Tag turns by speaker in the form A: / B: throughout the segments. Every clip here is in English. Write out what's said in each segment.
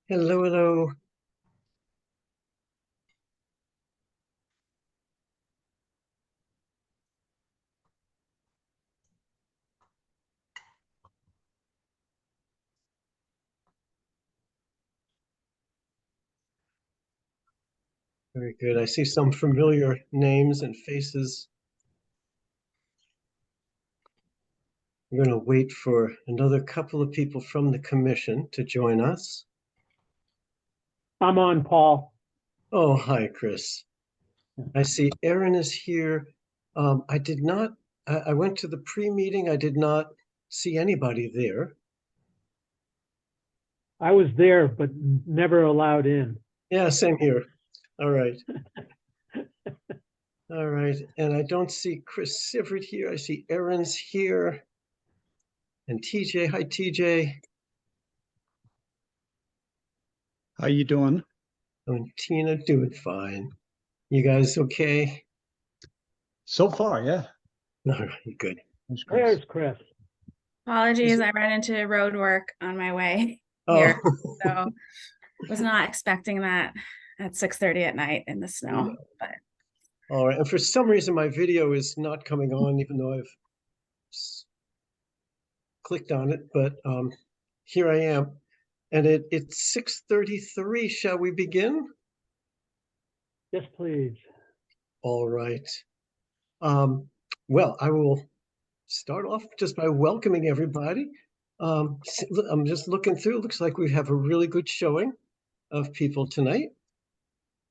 A: Hello, hello. Very good. I see some familiar names and faces. We're going to wait for another couple of people from the commission to join us.
B: I'm on, Paul.
A: Oh, hi, Chris. I see Erin is here. I went to the pre-meeting. I did not see anybody there.
B: I was there, but never allowed in.
A: Yeah, same here. All right. All right. And I don't see Chris Sivert here. I see Erin's here. And TJ. Hi, TJ.
C: How you doing?
A: And Tina, doing fine. You guys okay?
C: So far, yeah.
A: All right, good.
C: That's great.
B: There's Chris.
D: Apologies, I ran into road work on my way
A: Oh,
D: here, so was not expecting that at 6:30 at night in the snow.
A: No.
D: But
A: all right. And for some reason, my video is not coming on, even though I've clicked on it. But here I am, and it's 6:33. Shall we begin?
B: Yes, please.
A: All right. Well, I will start off just by welcoming everybody. I'm just looking through. It looks like we have a really good showing of people tonight.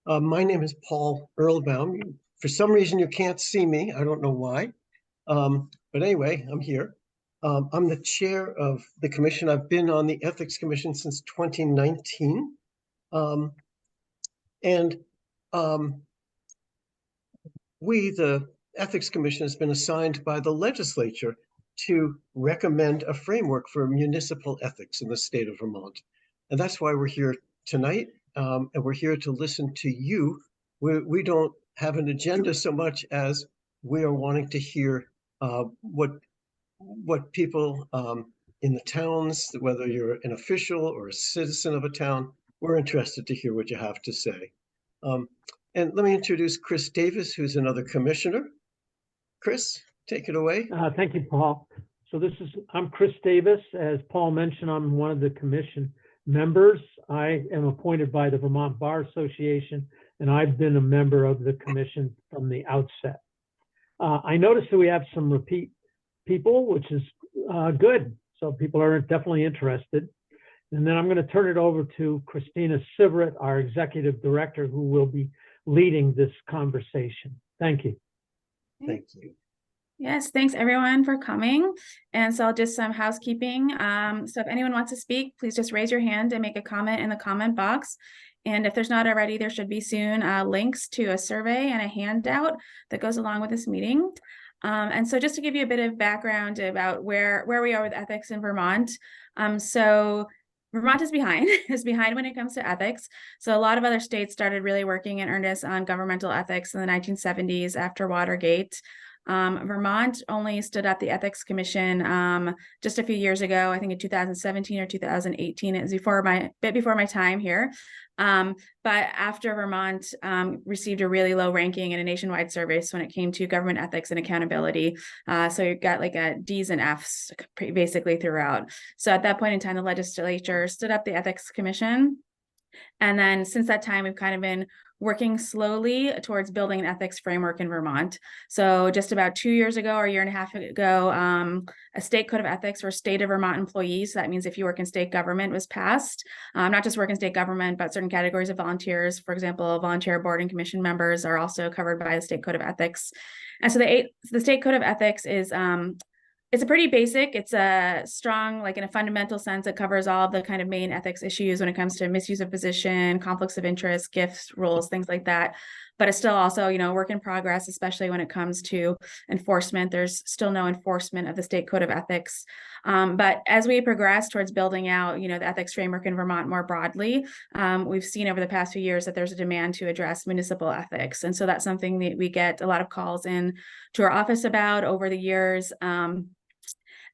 A: My name is Paul Earlbaum. For some reason, you can't see me. I don't know why. But anyway, I'm here. I'm the chair of the commission. I've been on the Ethics Commission since 2019. The Ethics Commission, has been assigned by the legislature to recommend a framework for municipal ethics in the state of Vermont. And that's why we're here tonight. And we're here to listen to you. We don't have an agenda so much as we are wanting to hear what people in the towns, whether you're an official or a citizen of a town, we're interested to hear what you have to say. And let me introduce Chris Davis, who's another commissioner. Chris, take it away.
B: Thank you, Paul. So I'm Chris Davis. As Paul mentioned, I'm one of the commission members. I am appointed by the Vermont Bar Association, and I've been a member of the commission from the outset. I noticed that we have some repeat people, which is good. So people are definitely interested. And then I'm going to turn it over to Christina Sivert, our executive director, who will be leading this conversation. Thank you.
A: Thank you.
D: yes, thanks everyone for coming. And so just some housekeeping. So if anyone wants to speak, please just raise your hand and make a comment in the comment box. And if there's not already, there should be soon links to a survey and a handout that goes along with this meeting. And so just to give you a bit of background about where we are with ethics in Vermont. So Vermont is behind when it comes to ethics. So a lot of other states started really working in earnest on governmental ethics in the 1970s after Watergate. Vermont only stood up the Ethics Commission just a few years ago, I think in 2017 or 2018. It was bit before my time here. But after Vermont received a really low ranking in a nationwide survey when it came to government ethics and accountability. So you got like a D's and F's basically throughout. So at that point in time, the legislature stood up the Ethics Commission. And then since that time, we've kind of been working slowly towards building an ethics framework in Vermont. So just about 2 years ago or a year and a half ago, a state code of ethics for state of Vermont employees. So that means if you work in state government was passed, not just work in state government, but certain categories of volunteers. For example, volunteer board and commission members are also covered by the state code of ethics. And so the state code of ethics is it's a pretty basic, it's a strong, like in a fundamental sense, it covers all of the kind of main ethics issues when it comes to misuse of position, conflicts of interest, gifts, roles, things like that. But it's still also, work in progress, especially when it comes to enforcement. There's still no enforcement of the state code of ethics. But as we progress towards building out, the ethics framework in Vermont more broadly, we've seen over the past few years that there's a demand to address municipal ethics. And so that's something that we get a lot of calls in to our office about over the years.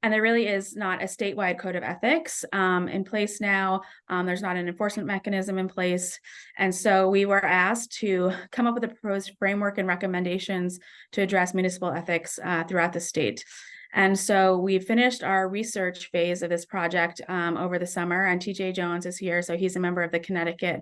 D: And there really is not a statewide code of ethics in place now. There's not an enforcement mechanism in place. And so we were asked to come up with a proposed framework and recommendations to address municipal ethics throughout the state. And so we finished our research phase of this project over the summer, and TJ Jones is here. So he's a member of the Connecticut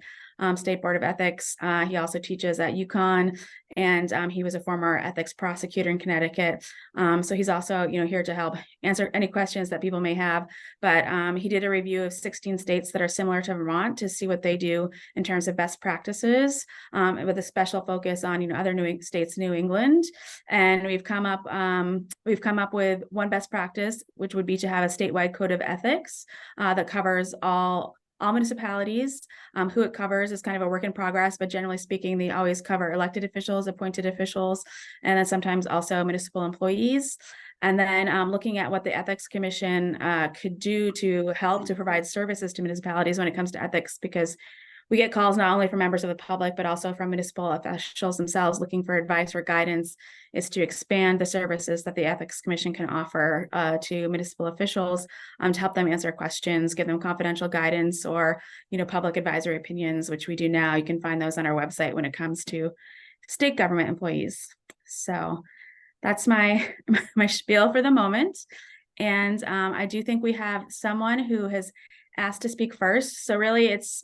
D: State Board of Ethics. He also teaches at UConn, and he was a former ethics prosecutor in Connecticut. So he's also, here to help answer any questions that people may have. But he did a review of 16 states that are similar to Vermont to see what they do in terms of best practices, with a special focus on, other states, New England. And we've come up with one best practice, which would be to have a statewide code of ethics that covers all municipalities. Who it covers is kind of a work in progress, but generally speaking, they always cover elected officials, appointed officials, and then sometimes also municipal employees. And then looking at what the Ethics Commission could do to help to provide services to municipalities when it comes to ethics, because we get calls not only from members of the public, but also from municipal officials themselves looking for advice or guidance, is to expand the services that the Ethics Commission can offer to municipal officials to help them answer questions, give them confidential guidance, or public advisory opinions, which we do now. You can find those on our website when it comes to state government employees. So that's my spiel for the moment. And I do think we have someone who has asked to speak first. So really it's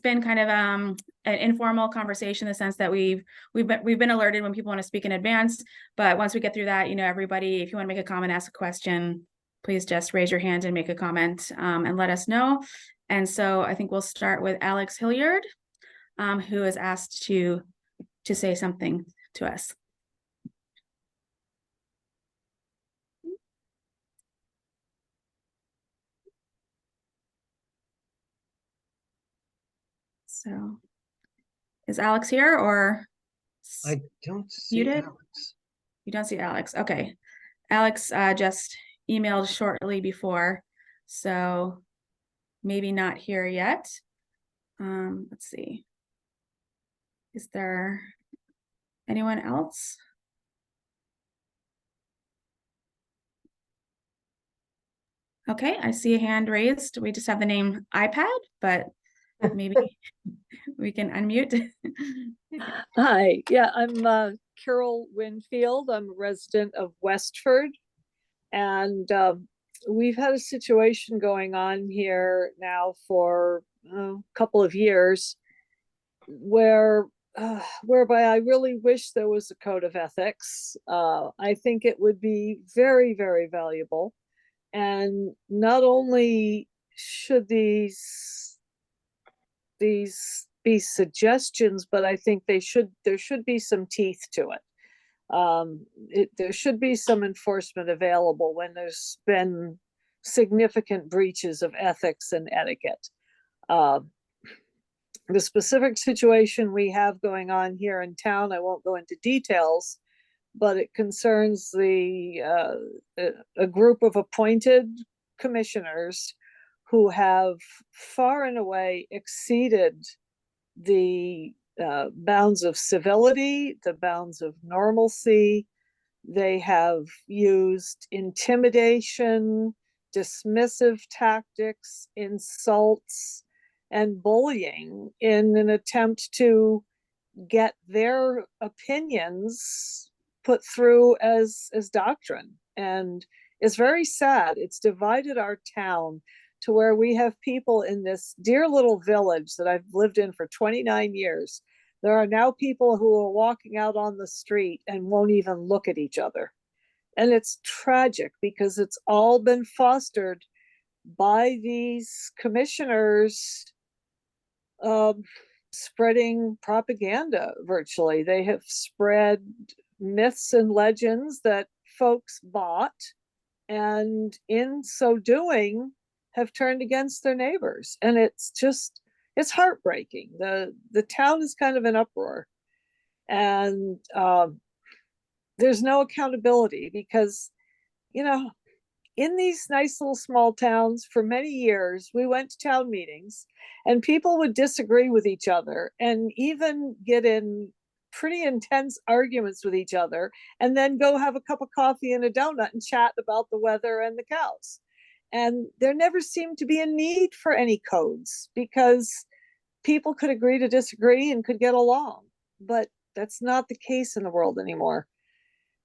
D: been kind of an informal conversation in the sense that we've been alerted when people want to speak in advance. But once we get through that, everybody, if you want to make a comment, ask a question, please just raise your hand and make a comment and let us know. And so I think we'll start with Alex Hilliard, who has asked to say something to us. So is Alex here or?
A: I don't see
D: Muted?
A: Alex.
D: You don't see Alex. Okay. Alex just emailed shortly before, so maybe not here yet. Let's see. Is there anyone else? Okay, I see a hand raised. We just have the name iPad, but maybe we can unmute.
E: Hi, yeah, I'm Carol Winfield. I'm a resident of Westford, and we've had a situation going on here now for a couple of years whereby I really wish there was a code of ethics. I think it would be very, very valuable. And not only should these be suggestions, but I think there should be some teeth to it. There should be some enforcement available when there's been significant breaches of ethics and etiquette. The specific situation we have going on here in town, I won't go into details, but it concerns a group of appointed commissioners who have far and away exceeded the bounds of civility, the bounds of normalcy. They have used intimidation, dismissive tactics, insults, and bullying in an attempt to get their opinions put through as doctrine. And it's very sad. It's divided our town to where we have people in this dear little village that I've lived in for 29 years. There are now people who are walking out on the street and won't even look at each other. And it's tragic because it's all been fostered by these commissioners spreading propaganda virtually. They have spread myths and legends that folks bought, and in so doing have turned against their neighbors. And it's heartbreaking. The town is kind of an uproar, and there's no accountability because, in these nice little small towns for many years, we went to town meetings and people would disagree with each other and even get in pretty intense arguments with each other and then go have a cup of coffee and a donut and chat about the weather and the cows. And there never seemed to be a need for any codes because people could agree to disagree and could get along. But that's not the case in the world anymore.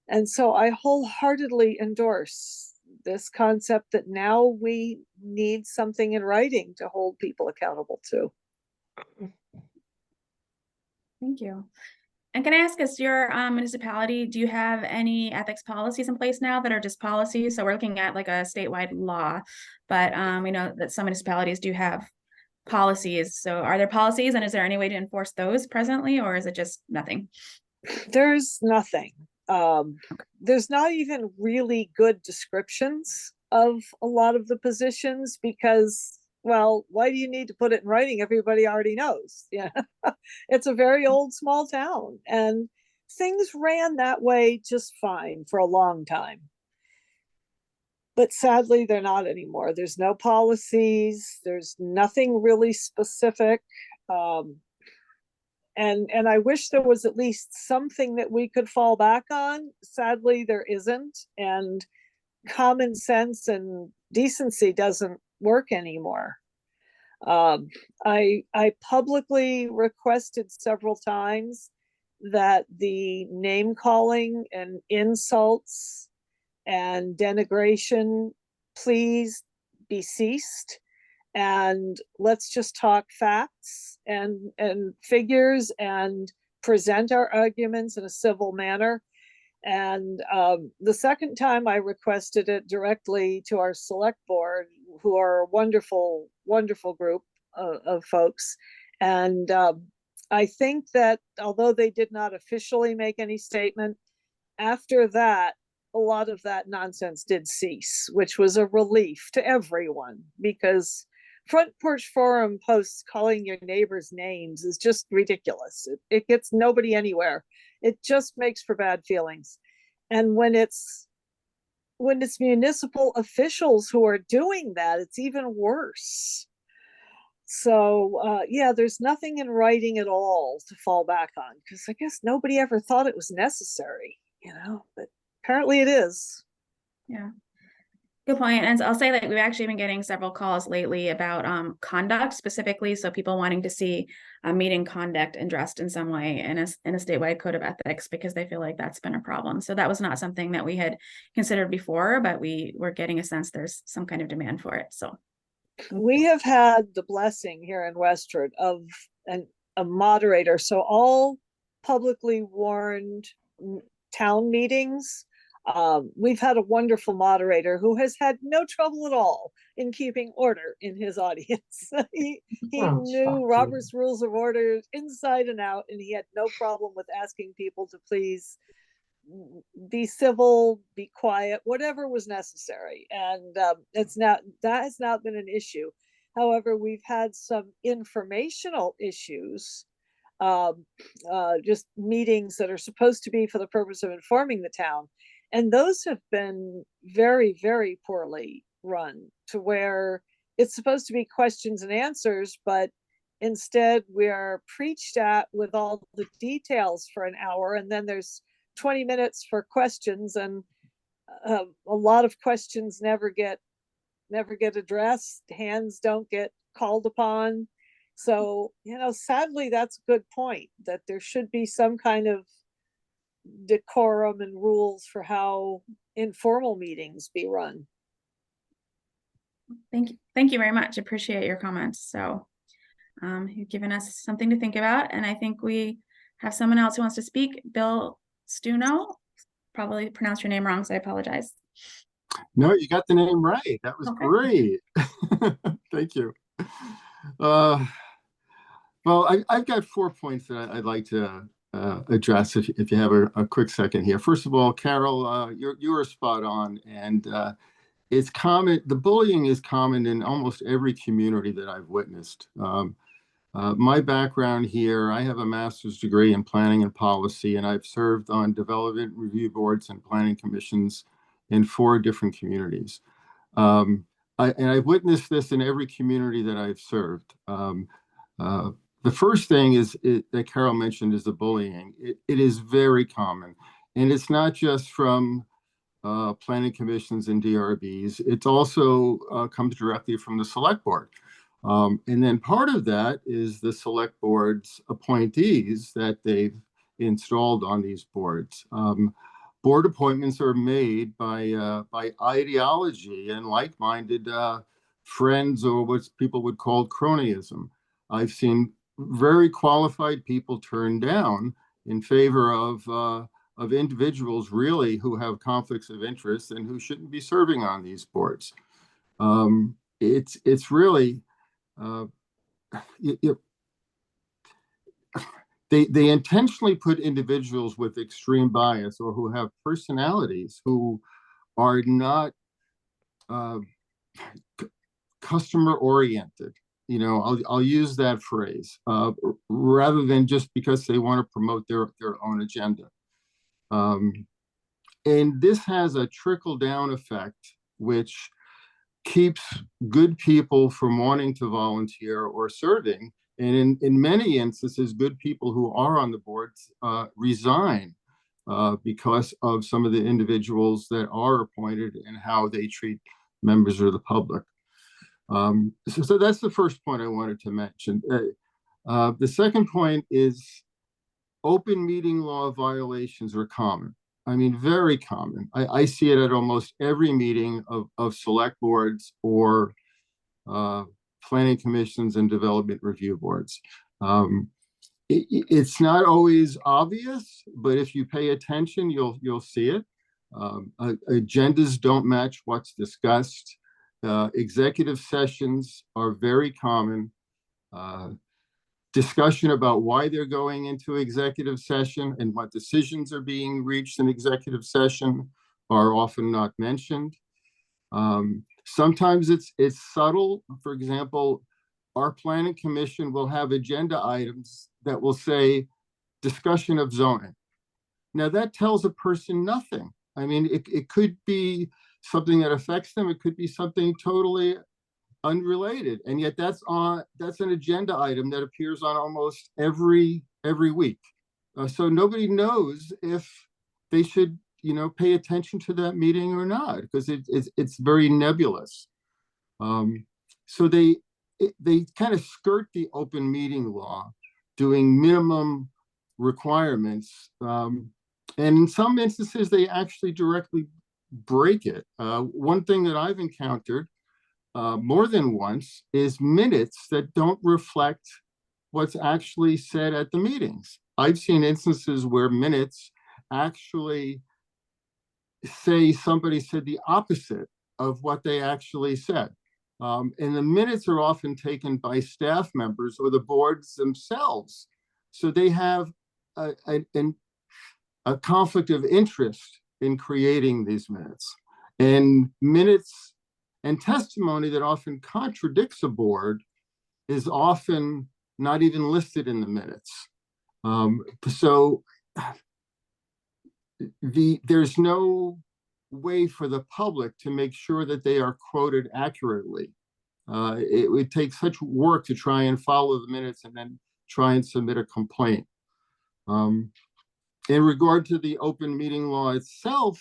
E: And so I wholeheartedly endorse this concept that now we need something in writing to hold people accountable to.
D: Thank you. And can I ask, is your municipality, do you have any ethics policies in place now that are just policies? So we're looking at like a statewide law, but we know that some municipalities do have policies. So are there policies, and is there any way to enforce those presently, or is it just nothing?
E: There's nothing. There's not even really good descriptions of a lot of the positions because, well, why do you need to put it in writing? Everybody already knows. Yeah, it's a very old small town, and things ran that way just fine for a long time. But sadly, they're not anymore. There's no policies. There's nothing really specific. And I wish there was at least something that we could fall back on. Sadly, there isn't. And common sense and decency doesn't work anymore. I publicly requested several times that the name calling and insults and denigration please be ceased, and let's just talk facts and figures and present our arguments in a civil manner. And the second time I requested it directly to our select board, who are a wonderful, wonderful group of folks. And I think that although they did not officially make any statement, after that, a lot of that nonsense did cease, which was a relief to everyone, because Front Porch Forum posts calling your neighbors names is just ridiculous. It gets nobody anywhere. It just makes for bad feelings. And when it's municipal officials who are doing that, it's even worse. So yeah, there's nothing in writing at all to fall back on, because I guess nobody ever thought it was necessary, but apparently it is.
D: Yeah. Good point. And I'll say that we've actually been getting several calls lately about conduct specifically. So people wanting to see meeting conduct addressed in some way in a statewide code of ethics, because they feel like that's been a problem. So that was not something that we had considered before, but we were getting a sense there's some kind of demand for it. So
E: we have had the blessing here in Westford of a moderator. So all publicly warned town meetings, we've had a wonderful moderator who has had no trouble at all in keeping order in his audience. he knew Robert's Rules of Order inside and out, and he had no problem with asking people to please be civil, be quiet, whatever was necessary. And that has not been an issue. However, we've had some informational issues, just meetings that are supposed to be for the purpose of informing the town. And those have been very, very poorly run, to where it's supposed to be questions and answers, but instead we are preached at with all the details for an hour, and then there's 20 minutes for questions, and a lot of questions never get addressed. Hands don't get called upon. So, sadly, that's a good point, that there should be some kind of decorum and rules for how informal meetings be run.
D: thank you very much. Appreciate your comments. So you've given us something to think about, and I think we have someone else who wants to speak. Bill Stuno, probably pronounced your name wrong, so I apologize.
F: No, you got the name right. That was great. Thank you. Well, I've got 4 points that I'd like to address if you have a quick second here. First of all, Carol, you were spot on, and it's common. The bullying is common in almost every community that I've witnessed. My background here, I have a master's degree in planning and policy, and I've served on development review boards and planning commissions in 4 different communities. And I've witnessed this in every community that I've served. the first thing that Carol mentioned is the bullying. It is very common, and it's not just from planning commissions and DRBs. It also comes directly from the select board. And then part of that is the select board's appointees that they've installed on these boards. Board appointments are made by ideology and like-minded friends, or what people would call cronyism. I've seen very qualified people turned down in favor of individuals really who have conflicts of interest and who shouldn't be serving on these boards. It's really they intentionally put individuals with extreme bias or who have personalities who are not customer oriented. I'll use that phrase rather than just because they want to promote their own agenda. And this has a trickle down effect, which keeps good people from wanting to volunteer or serving. And in many instances, good people who are on the boards resign because of some of the individuals that are appointed and how they treat members of the public. So that's the first point I wanted to mention. The second point is open meeting law violations are common. I mean, very common. I see it at almost every meeting of select boards or planning commissions and development review boards. It's not always obvious, but if you pay attention, you'll see it. Agendas don't match what's discussed. Executive sessions are very common. Discussion about why they're going into executive session and what decisions are being reached in executive session are often not mentioned. Sometimes it's subtle. For example, our planning commission will have agenda items that will say discussion of zoning. Now that tells a person nothing. I mean, it could be something that affects them. It could be something totally unrelated, and yet that's an agenda item that appears on almost every week. So nobody knows if they should pay attention to that meeting or not, because it's very nebulous. So they kind of skirt the open meeting law, doing minimum requirements, and in some instances they actually directly break it. One thing that I've encountered more than once is minutes that don't reflect what's actually said at the meetings. I've seen instances where minutes actually say somebody said the opposite of what they actually said. And the minutes are often taken by staff members or the boards themselves. So they have a conflict of interest in creating these minutes. And minutes and testimony that often contradicts a board is often not even listed in the minutes. So there's no way for the public to make sure that they are quoted accurately. It would take such work to try and follow the minutes and then try and submit a complaint. In regard to the open meeting law itself,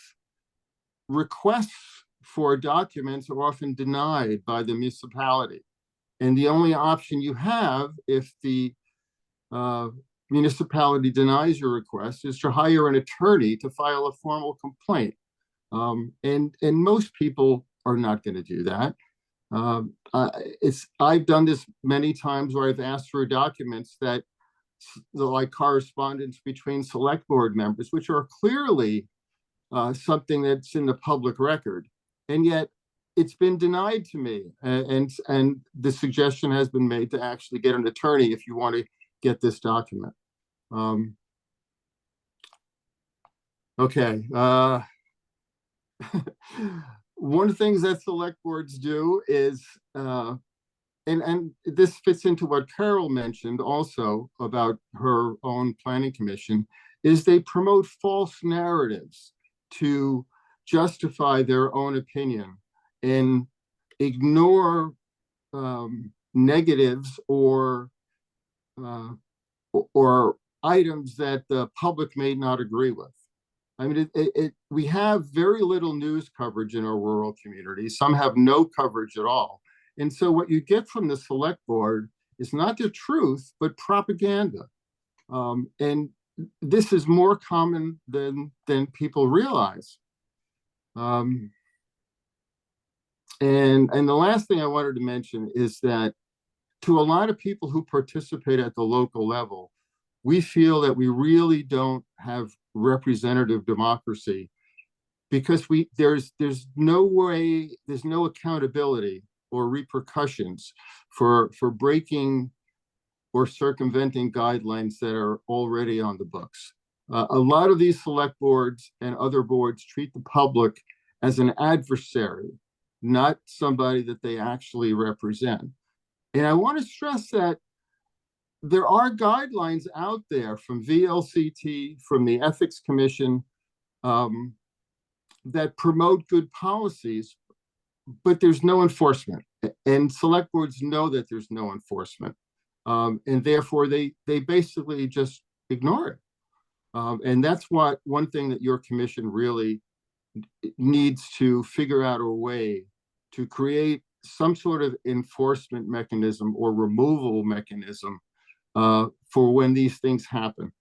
F: requests for documents are often denied by the municipality. And the only option you have if the municipality denies your request is to hire an attorney to file a formal complaint. And most people are not going to do that. I've done this many times where I've asked for documents that like correspondence between select board members, which are clearly something that's in the public record. And yet it's been denied to me. And the suggestion has been made to actually get an attorney if you want to get this document. Okay. One of the things that select boards do is, and this fits into what Carol mentioned also about her own planning commission, is they promote false narratives to justify their own opinion and ignore negatives or or items that the public may not agree with. I mean, we have very little news coverage in our rural communities. Some have no coverage at all. And so what you get from the select board is not the truth, but propaganda. And this is more common than people realize. And the last thing I wanted to mention is that to a lot of people who participate at the local level, we feel that we really don't have representative democracy because there's no way, there's no accountability or repercussions for breaking or circumventing guidelines that are already on the books. A lot of these select boards and other boards treat the public as an adversary, not somebody that they actually represent. And I want to stress that there are guidelines out there from VLCT, from the Ethics Commission, that promote good policies, but there's no enforcement. And select boards know that there's no enforcement. And therefore, they basically just ignore it. And that's one thing that your commission really needs to figure out a way to create some sort of enforcement mechanism or removal mechanism for when these things happen.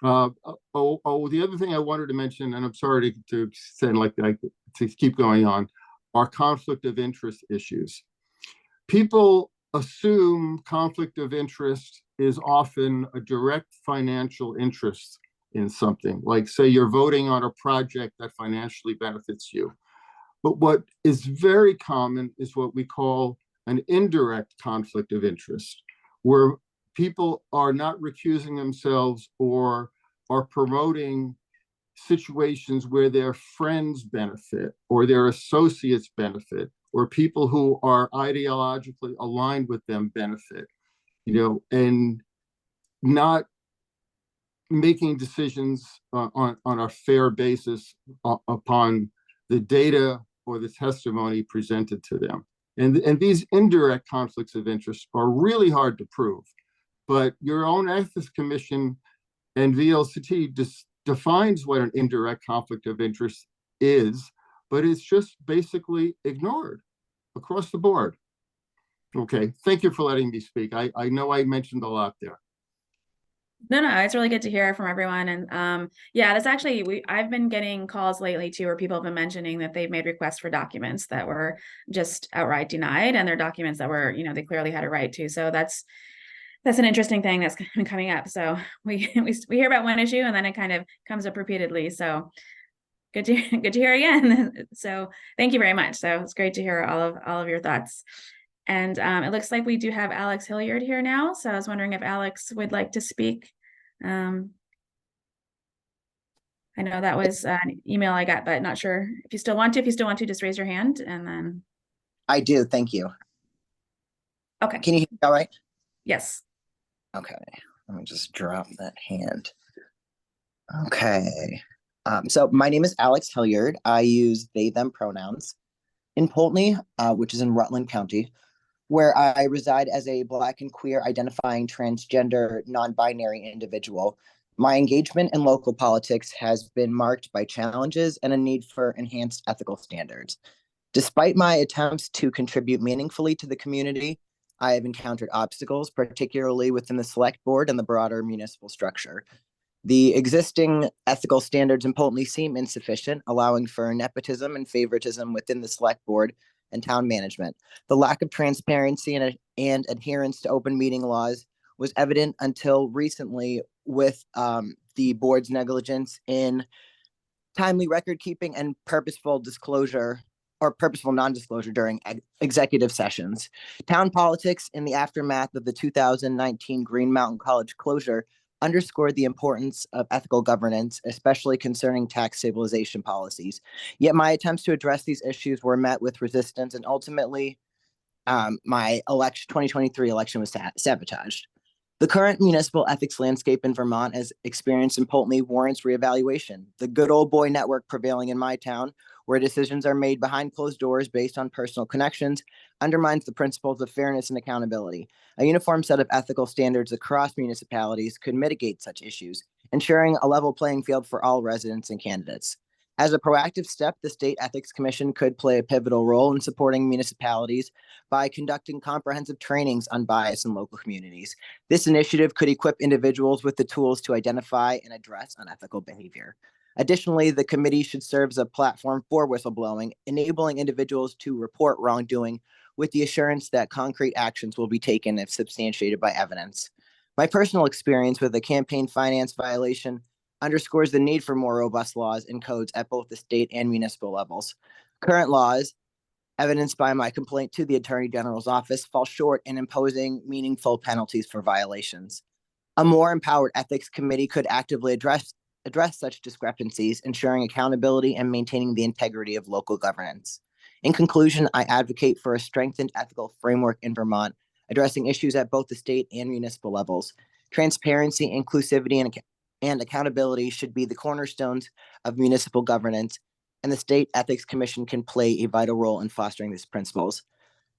F: The other thing I wanted to mention, and I'm sorry to sound like that, to keep going on, are conflict of interest issues. People assume conflict of interest is often a direct financial interest in something, like say you're voting on a project that financially benefits you. But what is very common is what we call an indirect conflict of interest, where people are not recusing themselves or are promoting situations where their friends benefit or their associates benefit or people who are ideologically aligned with them benefit, and not making decisions on a fair basis upon the data or the testimony presented to them. And these indirect conflicts of interest are really hard to prove, but your own Ethics Commission and VLCT defines what an indirect conflict of interest is, but it's just basically ignored across the board. Okay, thank you for letting me speak. I know I mentioned a lot there.
D: No, it's really good to hear from everyone. And yeah, that's actually, I've been getting calls lately too, where people have been mentioning that they've made requests for documents that were just outright denied, and they're documents that were, they clearly had a right to. So that's an interesting thing that's been coming up. So we hear about one issue and then it kind of comes up repeatedly. So good to hear again. So thank you very much. So it's great to hear all of your thoughts. And it looks like we do have Alex Hilliard here now. So I was wondering if Alex would like to speak. I know that was an email I got, but not sure if you still want to, just raise your hand and then.
G: I do, thank you.
D: Okay.
G: Can you hear me all right?
D: Yes.
G: Okay, let me just drop that hand. Okay, so my name is Alex Hilliard. I use they, them pronouns in Poultney, which is in Rutland County, where I reside as a Black and queer identifying transgender non-binary individual. My engagement in local politics has been marked by challenges and a need for enhanced ethical standards. Despite my attempts to contribute meaningfully to the community, I have encountered obstacles, particularly within the select board and the broader municipal structure. The existing ethical standards in Poultney seem insufficient, allowing for nepotism and favoritism within the select board and town management. The lack of transparency and adherence to open meeting laws was evident until recently with the board's negligence in timely record keeping and purposeful disclosure or purposeful non-disclosure during executive sessions. Town politics in the aftermath of the 2019 Green Mountain College closure underscored the importance of ethical governance, especially concerning tax stabilization policies. Yet my attempts to address these issues were met with resistance, and ultimately my 2023 election was sabotaged. The current municipal ethics landscape in Vermont, as experienced in Poultney, warrants reevaluation. The good old boy network prevailing in my town where decisions are made behind closed doors based on personal connections, undermines the principles of fairness and accountability. A uniform set of ethical standards across municipalities could mitigate such issues, ensuring a level playing field for all residents and candidates. As a proactive step, the State Ethics Commission could play a pivotal role in supporting municipalities by conducting comprehensive trainings on bias in local communities. This initiative could equip individuals with the tools to identify and address unethical behavior. Additionally, the committee should serve as a platform for whistleblowing, enabling individuals to report wrongdoing with the assurance that concrete actions will be taken if substantiated by evidence. My personal experience with a campaign finance violation underscores the need for more robust laws and codes at both the state and municipal levels. Current laws, evidenced by my complaint to the Attorney General's office, fall short in imposing meaningful penalties for violations. A more empowered ethics committee could actively address such discrepancies, ensuring accountability and maintaining the integrity of local governance. In conclusion, I advocate for a strengthened ethical framework in Vermont, addressing issues at both the state and municipal levels. Transparency, inclusivity, and accountability should be the cornerstones of municipal governance, and the State Ethics Commission can play a vital role in fostering these principles.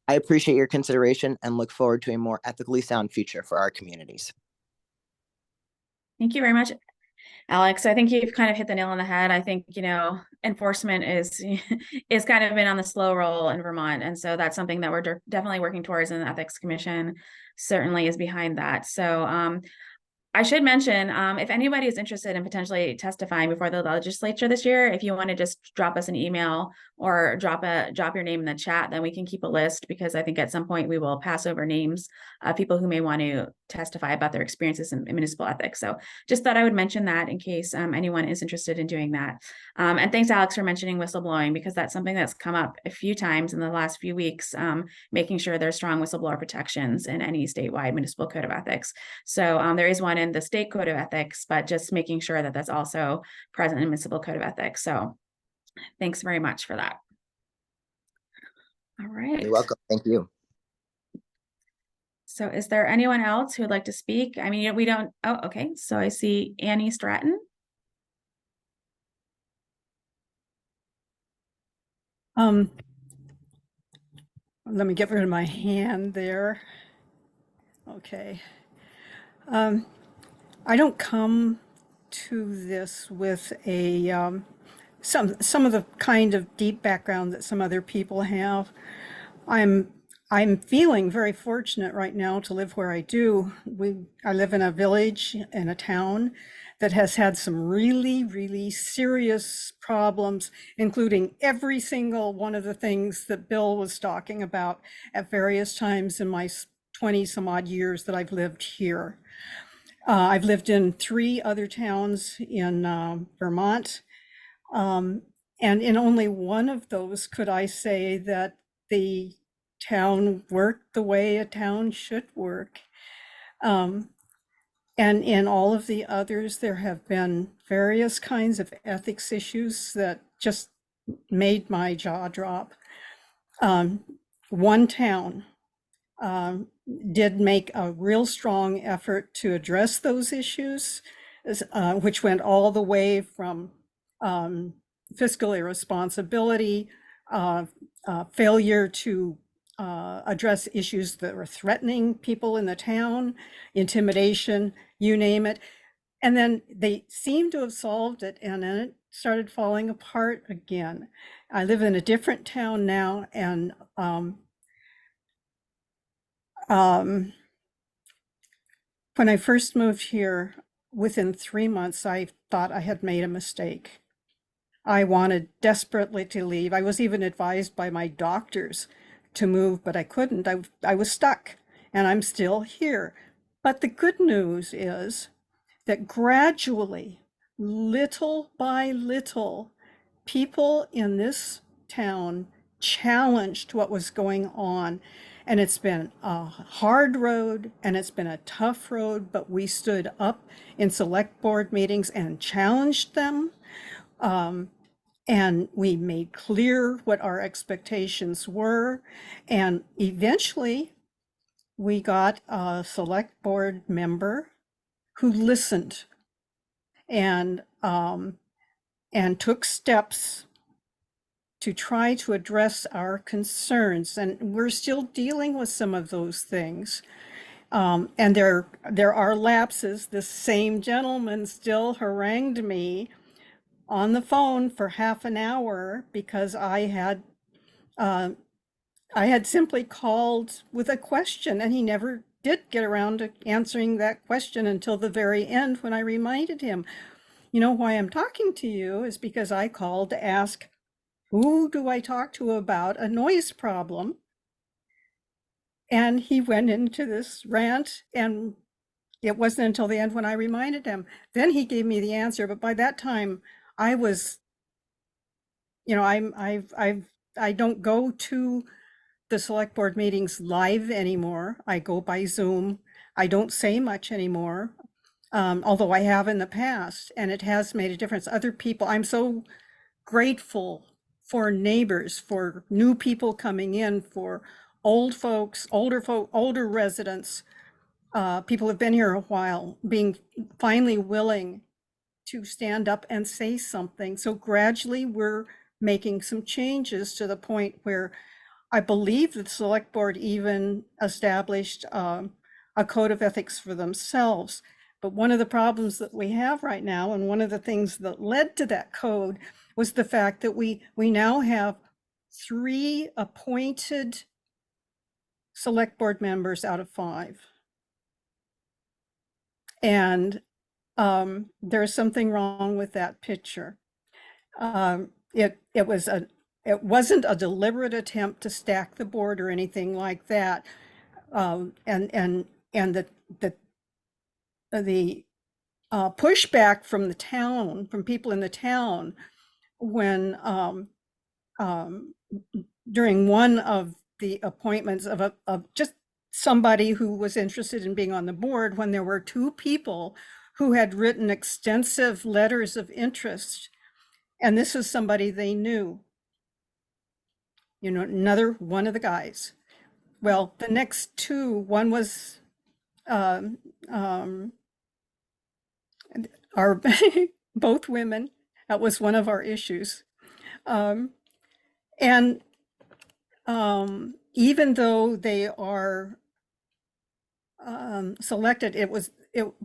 G: I appreciate your consideration and look forward to a more ethically sound future for our communities.
D: Thank you very much, Alex. I think you've kind of hit the nail on the head. I think, enforcement is kind of been on the slow roll in Vermont. And so that's something that we're definitely working towards, and the Ethics Commission certainly is behind that. So I should mention, if anybody is interested in potentially testifying before the legislature this year, if you want to just drop us an email or drop your name in the chat, then we can keep a list, because I think at some point we will pass over names of people who may want to testify about their experiences in municipal ethics. So just thought I would mention that in case anyone is interested in doing that. And thanks, Alex, for mentioning whistleblowing, because that's something that's come up a few times in the last few weeks, making sure there's strong whistleblower protections in any statewide municipal code of ethics. So there is one in the state code of ethics, but just making sure that that's also present in the municipal code of ethics. So thanks very much for that. All right.
G: You're welcome. Thank you.
D: So is there anyone else who would like to speak? I mean, we don't, oh, okay. So I see Annie Stratton.
H: Let me get rid of my hand there. Okay. I don't come to this with a some of the kind of deep background that some other people have. I'm feeling very fortunate right now to live where I do. I live in a village, in a town that has had some really, really serious problems, including every single one of the things that Bill was talking about at various times in my 20 some odd years that I've lived here. I've lived in 3 other towns in Vermont, and in only one of those could I say that the town worked the way a town should work. And in all of the others, there have been various kinds of ethics issues that just made my jaw drop. One town did make a real strong effort to address those issues, which went all the way from fiscal irresponsibility, failure to address issues that were threatening people in the town, intimidation, you name it. And then they seemed to have solved it, and then it started falling apart again. I live in a different town now, and when I first moved here, within 3 months, I thought I had made a mistake. I wanted desperately to leave. I was even advised by my doctors to move, but I couldn't. I was stuck, and I'm still here. But the good news is that gradually, little by little, people in this town challenged what was going on. And it's been a hard road, and it's been a tough road, but we stood up in select board meetings and challenged them. And we made clear what our expectations were. And eventually we got a select board member who listened and took steps to try to address our concerns. And we're still dealing with some of those things. And there are lapses. The same gentleman still harangued me on the phone for half an hour because I had simply called with a question, and he never did get around to answering that question until the very end when I reminded him, you know, why I'm talking to you is because I called to ask, who do I talk to about a noise problem? And he went into this rant, and it wasn't until the end when I reminded him. Then he gave me the answer, but by that time I was, you know, I don't go to the select board meetings live anymore. I go by Zoom. I don't say much anymore, although I have in the past, and it has made a difference. Other people, I'm so grateful for neighbors, for new people coming in, for older residents, people who've been here a while, being finally willing to stand up and say something. So gradually we're making some changes to the point where I believe the select board even established a code of ethics for themselves. But one of the problems that we have right now, and one of the things that led to that code, was the fact that we now have 3 appointed select board members out of 5. And there's something wrong with that picture. It wasn't a deliberate attempt to stack the board or anything like that. And the pushback from the town, from people in the town, when during one of the appointments of just somebody who was interested in being on the board, when there were 2 people who had written extensive letters of interest, and this was somebody they knew, you know, another one of the guys. Well, the next 2, one was are both women. That was one of our issues. And even though they are selected,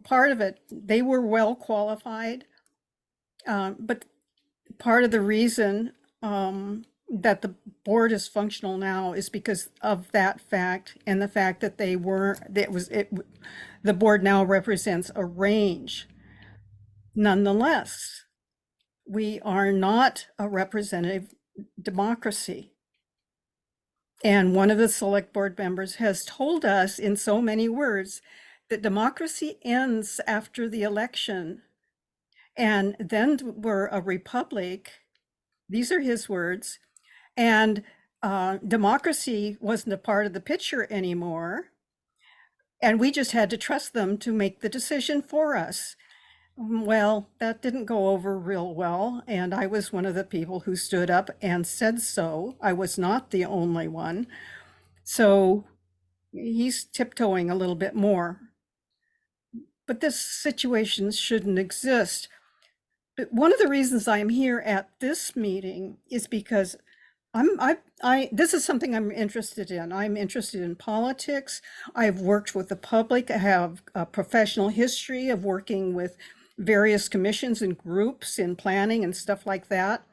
H: part of it, they were well qualified. But part of the reason that the board is functional now is because of that fact, and the fact that the board now represents a range. Nonetheless, we are not a representative democracy. And one of the select board members has told us in so many words that democracy ends after the election. And then we're a republic. These are his words. And democracy wasn't a part of the picture anymore. And we just had to trust them to make the decision for us. Well, that didn't go over real well. And I was one of the people who stood up and said so. I was not the only one. So he's tiptoeing a little bit more. But this situation shouldn't exist. But one of the reasons I'm here at this meeting is because this is something I'm interested in. I'm interested in politics. I've worked with the public. I have a professional history of working with various commissions and groups in planning and stuff like that.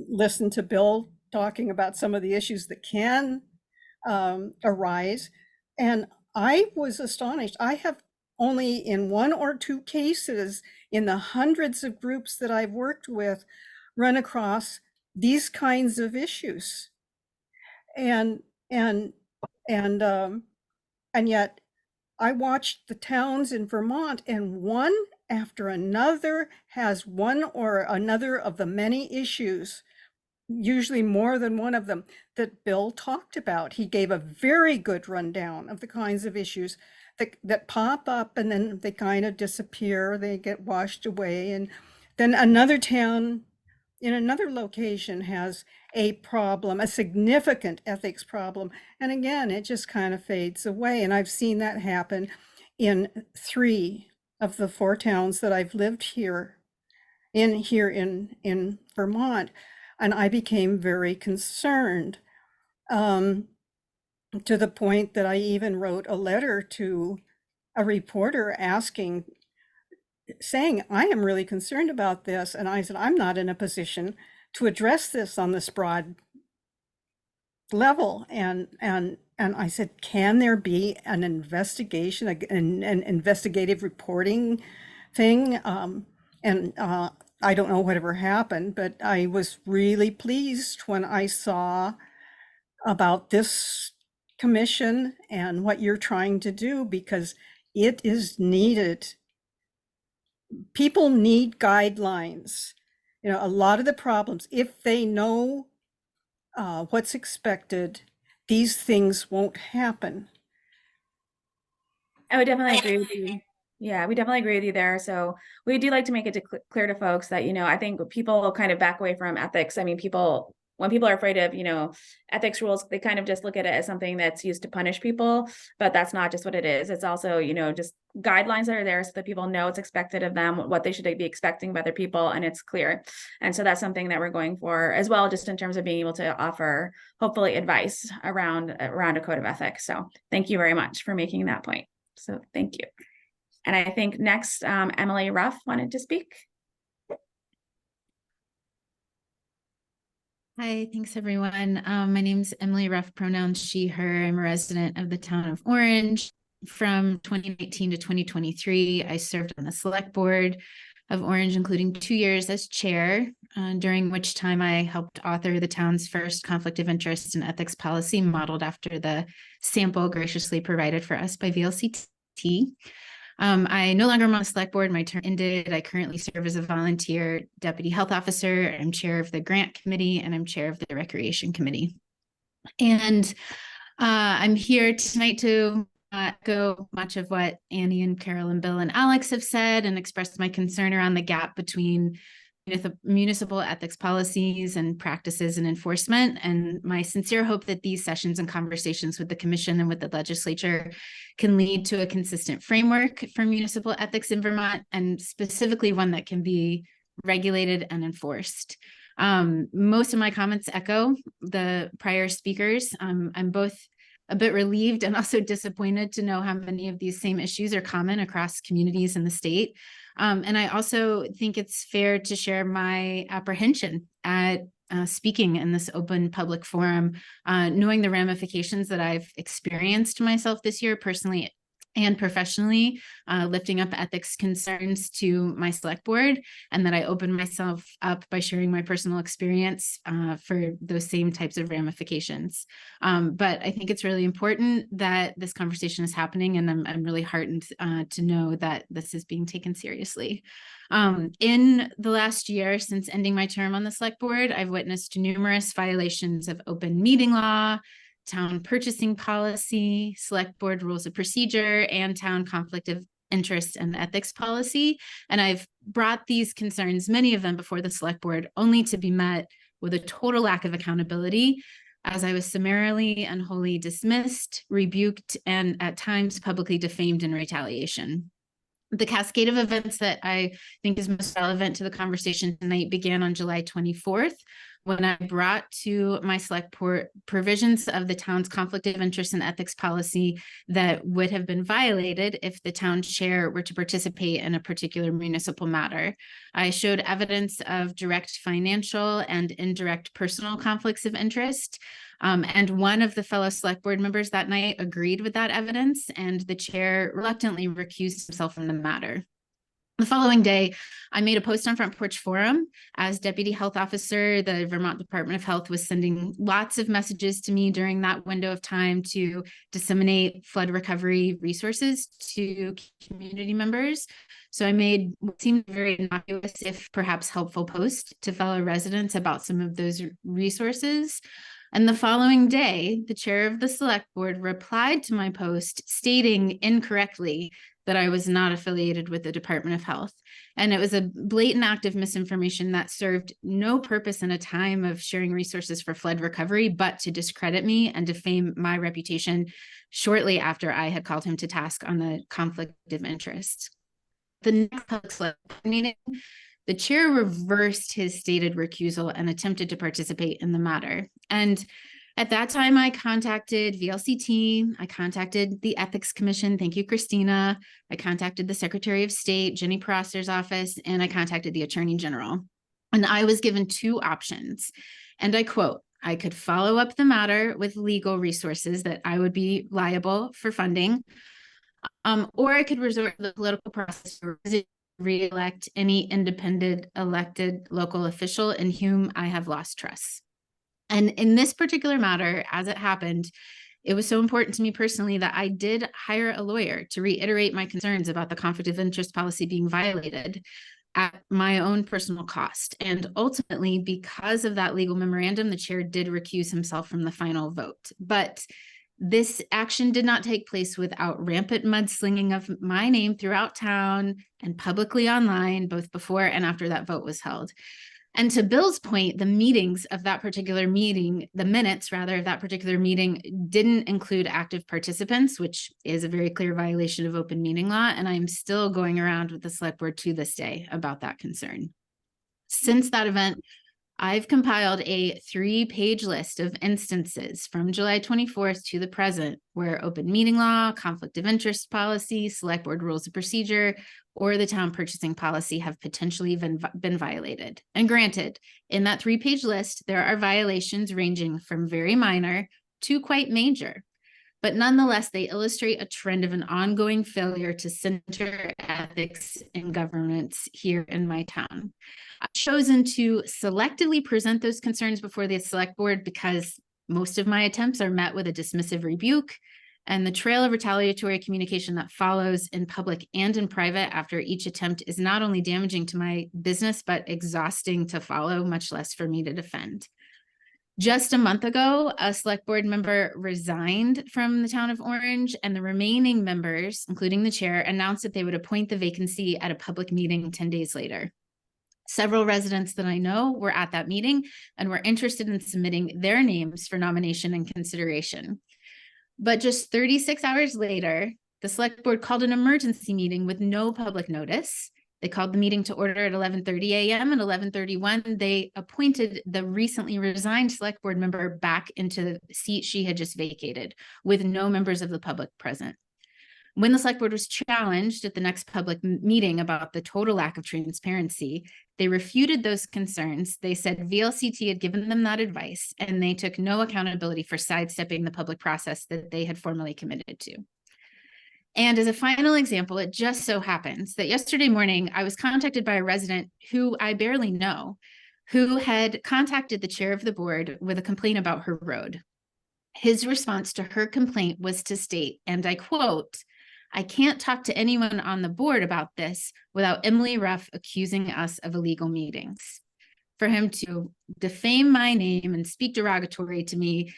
H: Listen to Bill talking about some of the issues that can arise. And I was astonished. I have only in 1 or 2 cases in the hundreds of groups that I've worked with run across these kinds of issues. And yet I watched the towns in Vermont, and one after another has one or another of the many issues, usually more than one of them, that Bill talked about. He gave a very good rundown of the kinds of issues that pop up and then they kind of disappear, they get washed away. And then another town in another location has a problem, a significant ethics problem. And again, it just kind of fades away. And I've seen that happen in 3 of the 4 towns that I've lived in Vermont. And I became very concerned, to the point that I even wrote a letter to a reporter saying, I am really concerned about this. And I said, I'm not in a position to address this on this broad level. And I said, can there be an investigation, an investigative reporting thing? I don't know whatever happened, but I was really pleased when I saw about this commission and what you're trying to do, because it is needed. People need guidelines. You know, a lot of the problems, if they know what's expected, these things won't happen.
D: I would definitely agree with you. Yeah, we definitely agree with you there. So we do like to make it clear to folks that, I think people kind of back away from ethics. I mean, when people are afraid of, ethics rules, they kind of just look at it as something that's used to punish people, but that's not just what it is. It's also, just guidelines that are there so that people know it's expected of them, what they should be expecting of other people, and it's clear. And so that's something that we're going for as well, just in terms of being able to offer, hopefully, advice around a code of ethics. So thank you very much for making that point. So thank you. And I think next, Emily Ruff wanted to speak.
I: Hi, thanks everyone. My name is Emily Ruff, pronouns she, her. I'm a resident of the town of Orange. From 2019 to 2023, I served on the select board of Orange, including 2 years as chair, during which time I helped author the town's first conflict of interest and ethics policy modeled after the sample graciously provided for us by VLCT. I no longer am on the select board. My term ended. I currently serve as a volunteer deputy health officer. I'm chair of the grant committee and I'm chair of the recreation committee. And I'm here tonight to echo much of what Annie and Carol and Bill and Alex have said and express my concern around the gap between municipal ethics policies and practices and enforcement, and my sincere hope that these sessions and conversations with the commission and with the legislature can lead to a consistent framework for municipal ethics in Vermont, and specifically one that can be regulated and enforced. Most of my comments echo the prior speakers. I'm both a bit relieved and also disappointed to know how many of these same issues are common across communities in the state. And I also think it's fair to share my apprehension at speaking in this open public forum, knowing the ramifications that I've experienced myself this year personally and professionally, lifting up ethics concerns to my select board, and that I open myself up by sharing my personal experience for those same types of ramifications. But I think it's really important that this conversation is happening, and I'm really heartened to know that this is being taken seriously. In the last year since ending my term on the select board, I've witnessed numerous violations of open meeting law, town purchasing policy, select board rules of procedure, and town conflict of interest and ethics policy. And I've brought these concerns, many of them, before the select board, only to be met with a total lack of accountability, as I was summarily and wholly dismissed, rebuked, and at times publicly defamed in retaliation. The cascade of events that I think is most relevant to the conversation tonight began on July 24th, when I brought to my select board provisions of the town's conflict of interest and ethics policy that would have been violated if the town chair were to participate in a particular municipal matter. I showed evidence of direct financial and indirect personal conflicts of interest. And one of the fellow select board members that night agreed with that evidence, and the chair reluctantly recused himself from the matter. The following day, I made a post on Front Porch Forum. As deputy health officer, the Vermont Department of Health was sending lots of messages to me during that window of time to disseminate flood recovery resources to community members. So I made what seemed very innocuous, if perhaps helpful, post to fellow residents about some of those resources. And the following day, the chair of the select board replied to my post stating incorrectly that I was not affiliated with the Department of Health. And it was a blatant act of misinformation that served no purpose in a time of sharing resources for flood recovery, but to discredit me and defame my reputation shortly after I had called him to task on the conflict of interest. The next public select meeting, the chair reversed his stated recusal and attempted to participate in the matter. And at that time, I contacted VLCT, I contacted the Ethics Commission, thank you, Christina. I contacted the Secretary of State, Jenny Prosser's office, and I contacted the Attorney General. And I was given two options. And I quote, I could follow up the matter with legal resources that I would be liable for funding, or I could resort to the political process to re-elect any independent elected local official in whom I have lost trust. And in this particular matter, as it happened, it was so important to me personally that I did hire a lawyer to reiterate my concerns about the conflict of interest policy being violated at my own personal cost. And ultimately, because of that legal memorandum, the chair did recuse himself from the final vote. But this action did not take place without rampant mudslinging of my name throughout town and publicly online, both before and after that vote was held. And to Bill's point, the meetings of that particular meeting, the minutes rather of that particular meeting didn't include active participants, which is a very clear violation of open meeting law. And I'm still going around with the select board to this day about that concern. Since that event, I've compiled a 3-page list of instances from July 24th to the present where open meeting law, conflict of interest policy, select board rules of procedure, or the town purchasing policy have potentially been violated. And granted, in that 3-page list, there are violations ranging from very minor to quite major. But nonetheless, they illustrate a trend of an ongoing failure to center ethics in governance here in my town. I've chosen to selectively present those concerns before the select board because most of my attempts are met with a dismissive rebuke, and the trail of retaliatory communication that follows in public and in private after each attempt is not only damaging to my business, but exhausting to follow, much less for me to defend. Just a month ago, a select board member resigned from the town of Orange, and the remaining members, including the chair, announced that they would appoint the vacancy at a public meeting 10 days later. Several residents that I know were at that meeting and were interested in submitting their names for nomination and consideration. But just 36 hours later, the select board called an emergency meeting with no public notice. They called the meeting to order at 11:30 a.m. and 11:31. They appointed the recently resigned select board member back into the seat she had just vacated with no members of the public present. When the select board was challenged at the next public meeting about the total lack of transparency, they refuted those concerns. They said VLCT had given them that advice, and they took no accountability for sidestepping the public process that they had formally committed to. And as a final example, it just so happens that yesterday morning, I was contacted by a resident who I barely know, who had contacted the chair of the board with a complaint about her road. His response to her complaint was to state, and I quote, "I can't talk to anyone on the board about this without Emily Ruff accusing us of illegal meetings." For him to defame my name and speak derogatory to me,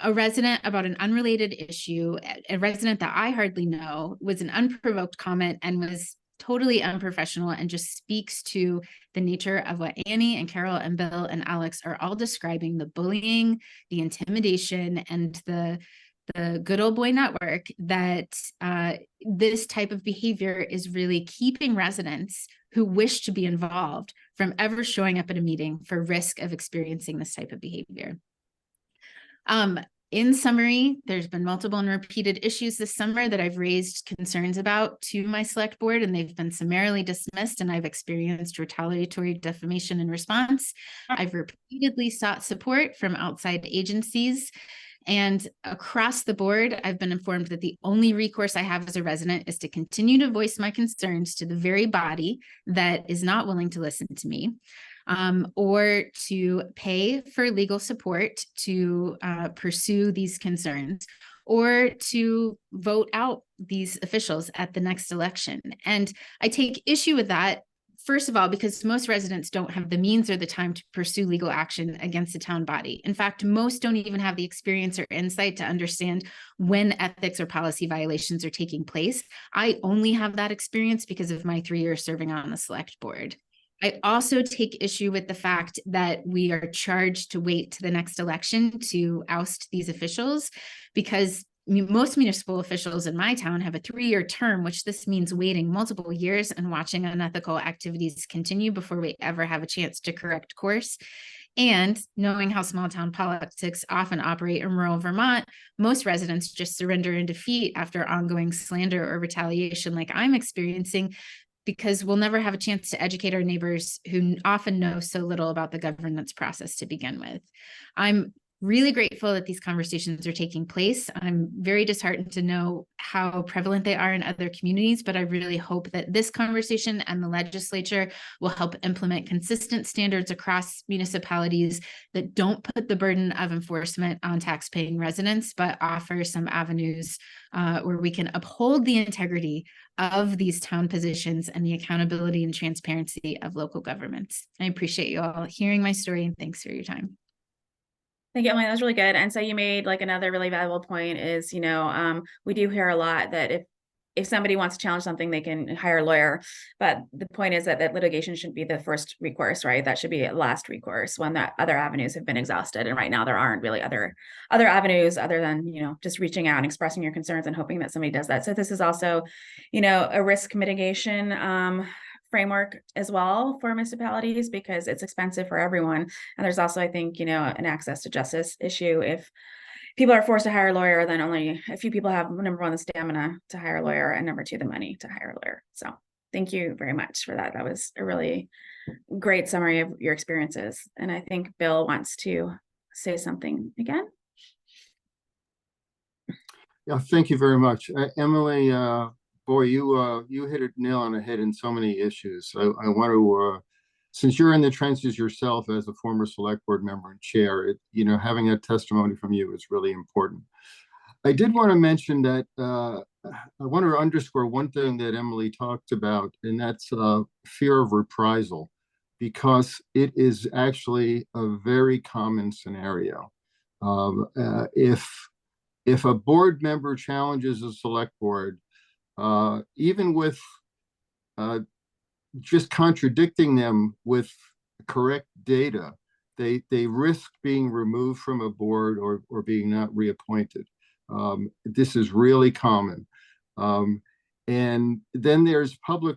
I: a resident about an unrelated issue, a resident that I hardly know, was an unprovoked comment and was totally unprofessional and just speaks to the nature of what Annie and Carol and Bill and Alex are all describing: the bullying, the intimidation, and the good old boy network that this type of behavior is really keeping residents who wish to be involved from ever showing up at a meeting for risk of experiencing this type of behavior. In summary, there's been multiple and repeated issues this summer that I've raised concerns about to my select board, and they've been summarily dismissed, and I've experienced retaliatory defamation in response. I've repeatedly sought support from outside agencies, and across the board, I've been informed that the only recourse I have as a resident is to continue to voice my concerns to the very body that is not willing to listen to me, or to pay for legal support to pursue these concerns, or to vote out these officials at the next election. And I take issue with that, first of all, because most residents don't have the means or the time to pursue legal action against the town body. In fact, most don't even have the experience or insight to understand when ethics or policy violations are taking place. I only have that experience because of my 3 years serving on the select board. I also take issue with the fact that we are charged to wait to the next election to oust these officials, because most municipal officials in my town have a 3-year term, which this means waiting multiple years and watching unethical activities continue before we ever have a chance to correct course. And knowing how small town politics often operate in rural Vermont, most residents just surrender in defeat after ongoing slander or retaliation like I'm experiencing, because we'll never have a chance to educate our neighbors who often know so little about the governance process to begin with. I'm really grateful that these conversations are taking place. I'm very disheartened to know how prevalent they are in other communities, but I really hope that this conversation and the legislature will help implement consistent standards across municipalities that don't put the burden of enforcement on taxpaying residents, but offer some avenues where we can uphold the integrity of these town positions and the accountability and transparency of local governments. I appreciate you all hearing my story, and thanks for your time.
D: Thank you, Emily. That was really good. And so you made like another really valuable point is, we do hear a lot that if somebody wants to challenge something, they can hire a lawyer. But the point is that litigation shouldn't be the first recourse, right? That should be last recourse when the other avenues have been exhausted. And right now there aren't really other avenues other than, just reaching out and expressing your concerns and hoping that somebody does that. So this is also, a risk mitigation framework as well for municipalities, because it's expensive for everyone. And there's also, I think, an access to justice issue. If people are forced to hire a lawyer, then only a few people have, number one, the stamina to hire a lawyer, and number two, the money to hire a lawyer. So thank you very much for that. That was a really great summary of your experiences. And I think Bill wants to say something again.
F: Yeah, thank you very much. Emily, boy, you hit a nail on the head in so many issues. I want to, since you're in the trenches yourself as a former select board member and chair, having a testimony from you is really important. I did want to mention that I want to underscore one thing that Emily talked about, and that's fear of reprisal, because it is actually a very common scenario. If a board member challenges a select board, even with just contradicting them with correct data, they risk being removed from a board or being not reappointed. This is really common. And then there's public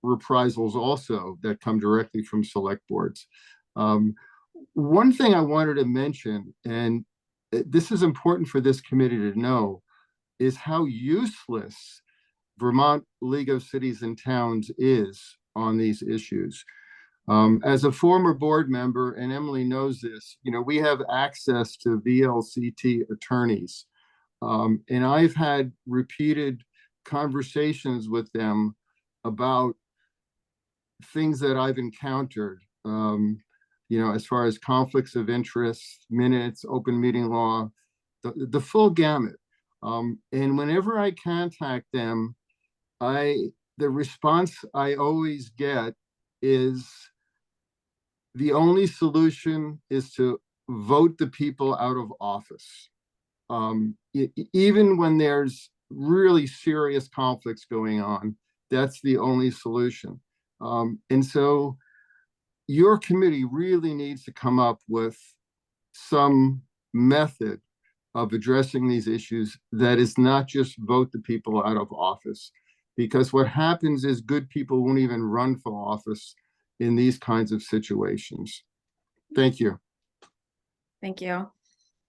F: reprisals also that come directly from select boards. One thing I wanted to mention, and this is important for this committee to know, is how useless Vermont League of Cities and Towns is on these issues. As a former board member, and Emily knows this, we have access to VLCT attorneys. And I've had repeated conversations with them about things that I've encountered, as far as conflicts of interest, minutes, open meeting law, the full gamut. And whenever I contact them, the response I always get is the only solution is to vote the people out of office. Even when there's really serious conflicts going on, that's the only solution. And so your committee really needs to come up with some method of addressing these issues that is not just vote the people out of office, because what happens is good people won't even run for office in these kinds of situations. Thank you. Thank you.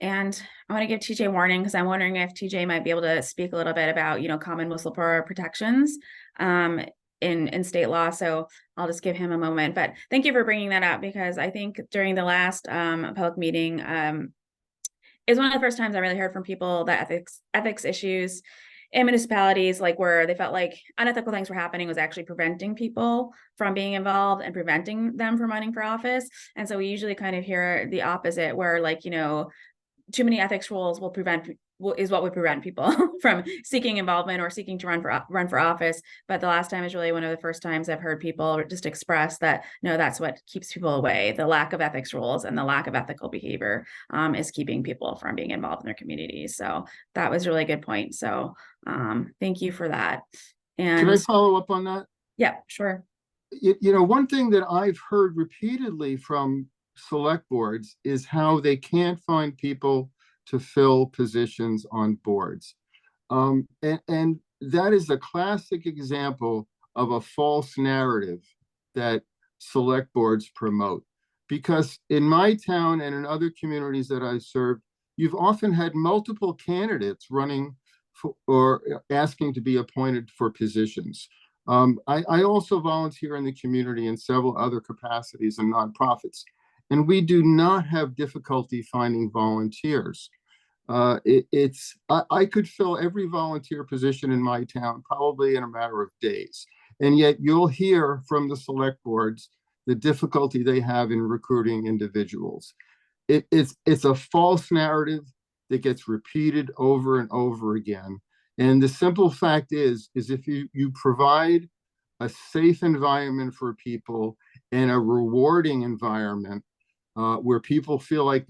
D: And I want to give TJ warning, because I'm wondering if TJ might be able to speak a little bit about, common whistleblower protections in state law. So I'll just give him a moment. But thank you for bringing that up, because I think during the last public meeting, is one of the first times I really heard from people that ethics issues in municipalities, like where they felt like unethical things were happening, was actually preventing people from being involved and preventing them from running for office. And so we usually kind of hear the opposite, where too many ethics rules is what would prevent people from seeking involvement or seeking to run for office. But the last time is really one of the first times I've heard people just express that, no, that's what keeps people away. The lack of ethics rules and the lack of ethical behavior is keeping people from being involved in their communities. So that was a really good point. So thank you for that. And can I follow up on that? Yeah, sure. One thing that I've heard repeatedly from select boards is how they can't find people
F: to fill positions on boards. And that is a classic example of a false narrative that select boards promote. Because in my town and in other communities that I served, you've often had multiple candidates running for, or asking to be appointed for positions. I also volunteer in the community in several other capacities and nonprofits, and we do not have difficulty finding volunteers. I could fill every volunteer position in my town probably in a matter of days. And yet you'll hear from the select boards the difficulty they have in recruiting individuals. It's a false narrative that gets repeated over and over again. And the simple fact is if you provide a safe environment for people and a rewarding environment where people feel like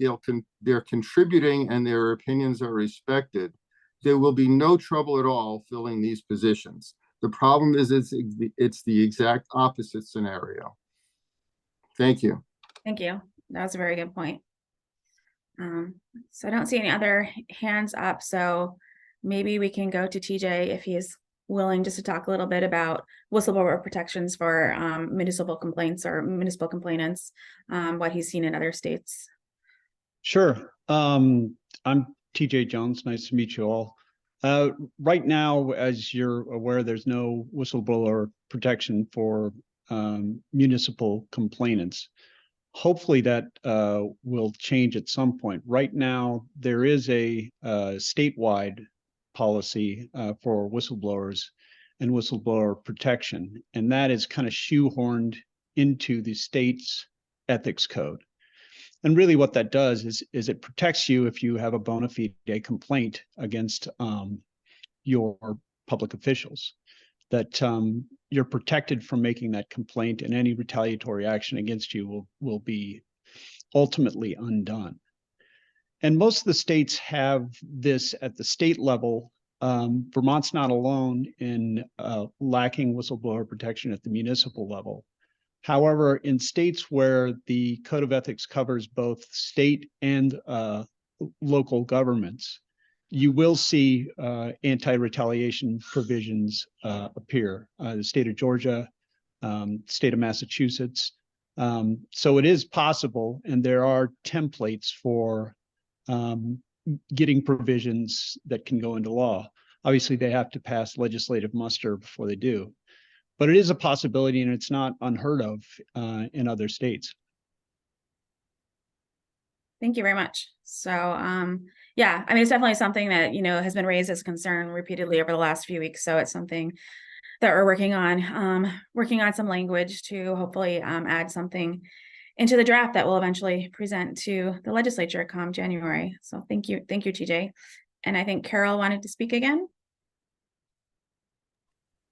F: they're contributing and their opinions are respected, there will be no trouble at all filling these positions. The problem is it's the exact opposite scenario. Thank you.
D: Thank you. That was a very good point. So I don't see any other hands up, so maybe we can go to TJ if he's willing just to talk a little bit about whistleblower protections for municipal complaints or municipal complainants, what he's seen in other states.
C: Sure. I'm TJ Jones. Nice to meet you all. Right now, as you're aware, there's no whistleblower protection for municipal complainants. Hopefully that will change at some point. Right now, there is a statewide policy for whistleblowers and whistleblower protection, and that is kind of shoehorned into the state's ethics code. And really what that does is it protects you if you have a bona fide complaint against your public officials, that you're protected from making that complaint, and any retaliatory action against you will be ultimately undone. And most of the states have this at the state level. Vermont's not alone in lacking whistleblower protection at the municipal level. However, in states where the Code of Ethics covers both state and local governments, you will see anti-retaliation provisions appear. The state of Georgia, state of Massachusetts. So it is possible, and there are templates for getting provisions that can go into law. Obviously, they have to pass legislative muster before they do. But it is a possibility, and it's not unheard of in other states.
D: Thank you very much. So, yeah, I mean, it's definitely something that, has been raised as concern repeatedly over the last few weeks. So it's something that we're working on some language to hopefully add something into the draft that will eventually present to the legislature come January. So thank you, TJ. And I think Carol wanted to speak again.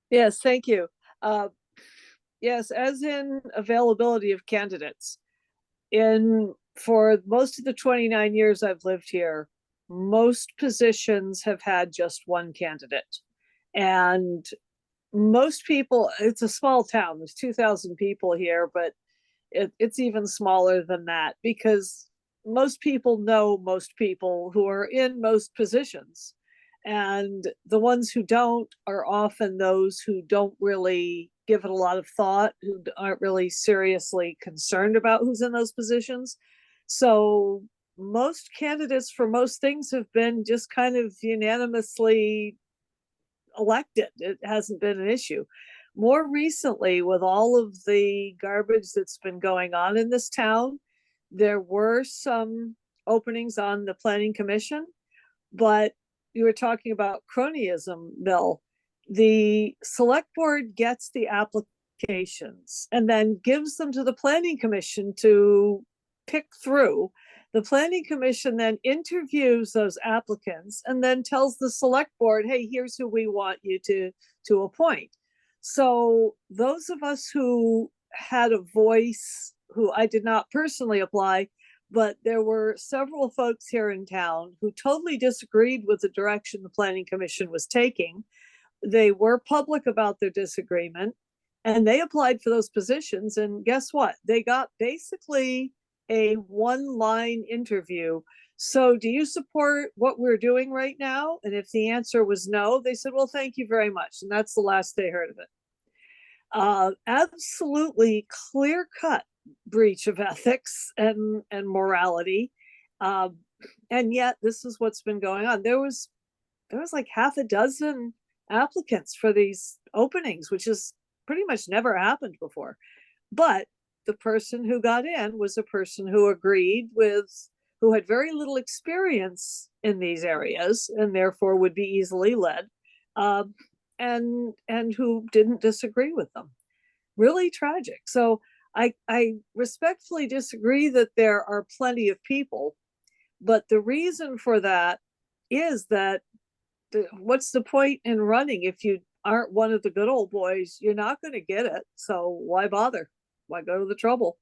E: Yes, thank you. Yes, as in availability of candidates. For most of the 29 years I've lived here, most positions have had just one candidate. And most people, it's a small town, there's 2,000 people here, but it's even smaller than that, because most people know most people who are in most positions. And the ones who don't are often those who don't really give it a lot of thought, who aren't really seriously concerned about who's in those positions. So most candidates for most things have been just kind of unanimously elected. It hasn't been an issue. More recently, with all of the garbage that's been going on in this town, there were some openings on the Planning Commission, but you were talking about cronyism, Bill. The select board gets the applications and then gives them to the Planning Commission to pick through. The Planning Commission then interviews those applicants and then tells the select board, hey, here's who we want you to appoint. So those of us who had a voice, who I did not personally apply, but there were several folks here in town who totally disagreed with the direction the Planning Commission was taking. They were public about their disagreement, and they applied for those positions. And guess what? They got basically a one-line interview So do you support what we're doing right now? And if the answer was no, they said, well, thank you very much. And that's the last they heard of it. Absolutely clear cut breach of ethics and morality. And yet this is what's been going on. There was like half a dozen applicants for these openings, which is pretty much never happened before. But the person who got in was a person who agreed with, who had very little experience in these areas and therefore would be easily led, and who didn't disagree with them. Really tragic. So I respectfully disagree that there are plenty of people, but the reason for that is that what's the point in running if you aren't one of the good old boys? You're not going to get it. So why bother? Why go to the trouble?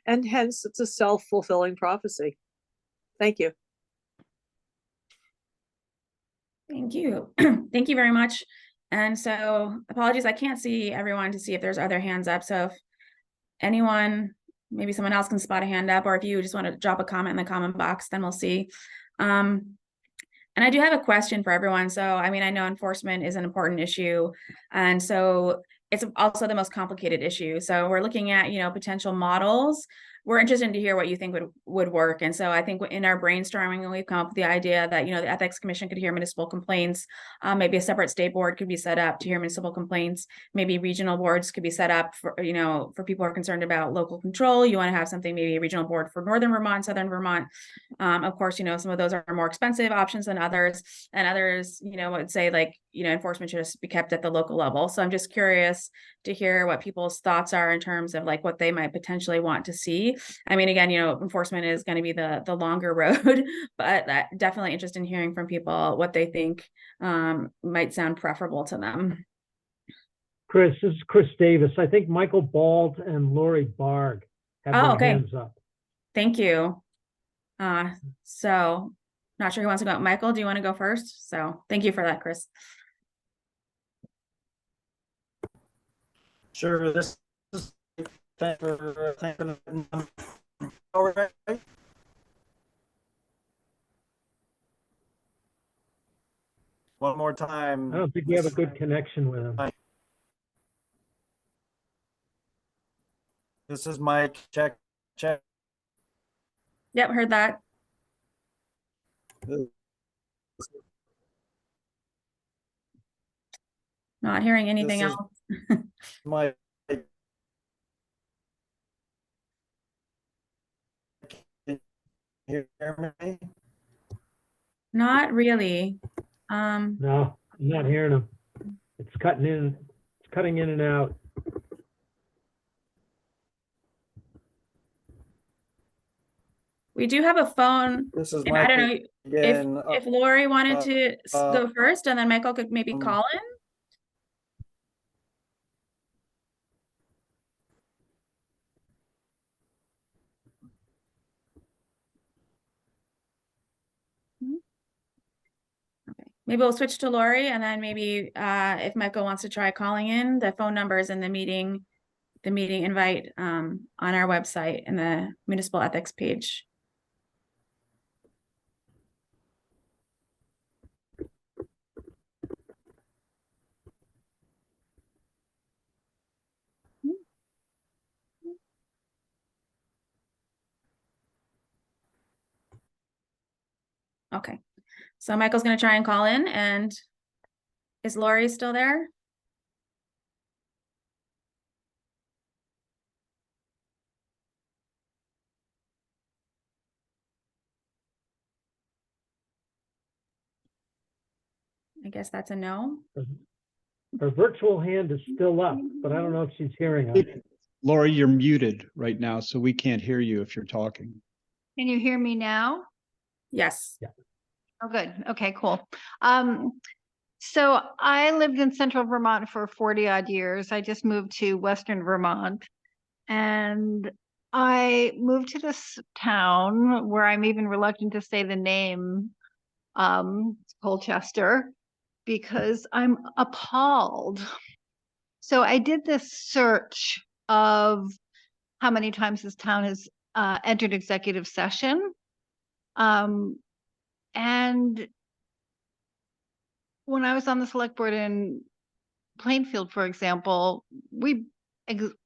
E: And hence it's a self-fulfilling prophecy. Thank you.
D: Thank you. Thank you very much. And so apologies, I can't see everyone to see if there's other hands up. So if anyone, maybe someone else can spot a hand up, or if you just want to drop a comment in the comment box, then we'll see. And I do have a question for everyone. So, I mean, I know enforcement is an important issue, and so it's also the most complicated issue. So we're looking at, potential models. We're interested to hear what you think would work. And so I think in our brainstorming, we've come up with the idea that, the Ethics Commission could hear municipal complaints. Maybe a separate state board could be set up to hear municipal complaints. Maybe regional boards could be set up for, for people who are concerned about local control. You want to have something, maybe a regional board for Northern Vermont, Southern Vermont. Of course, some of those are more expensive options than others, and others, would say like, enforcement should just be kept at the local level. So I'm just curious to hear what people's thoughts are in terms of like what they might potentially want to see. I mean, again, enforcement is going to be the longer road, but definitely interested in hearing from people what they think might sound preferable to them.
B: Chris, this is Chris Davis. I think Michael Bald and Lori Barg have their hands up.
D: Thank you. So not sure who wants to go. Michael, do you want to go first? So thank you for that, Chris.
J: Sure. This is thank for all right. One more time.
B: I don't think we have a good connection with him.
J: This is Mike. Check.
D: Yep, heard that. Not hearing anything else.
J: Mike. Can you hear me?
D: Not really.
B: No, I'm not hearing him. It's cutting in. It's cutting in and out.
D: We do have a phone.
J: This is
D: I don't know
J: again,
D: if Lori wanted to go first, and then Michael could maybe call in. Okay, maybe we'll switch to Lori, and then maybe if Michael wants to try calling in, the phone number is in the meeting invite on our website in the municipal ethics page. Okay, so Michael's going to try and call in, and is Lori still there? I guess that's a no.
B: Her virtual hand is still up, but I don't know if she's hearing us.
C: Lori, you're muted right now, so we can't hear you if you're talking.
K: Can you hear me now?
D: Yes.
B: Yeah.
K: Oh, good. Okay, cool. So I lived in central Vermont for 40 odd years. I just moved to Western Vermont, and I moved to this town where I'm even reluctant to say the name, Colchester, because I'm appalled. So I did this search of how many times this town has entered executive session. And when I was on the select board in Plainfield, for example, we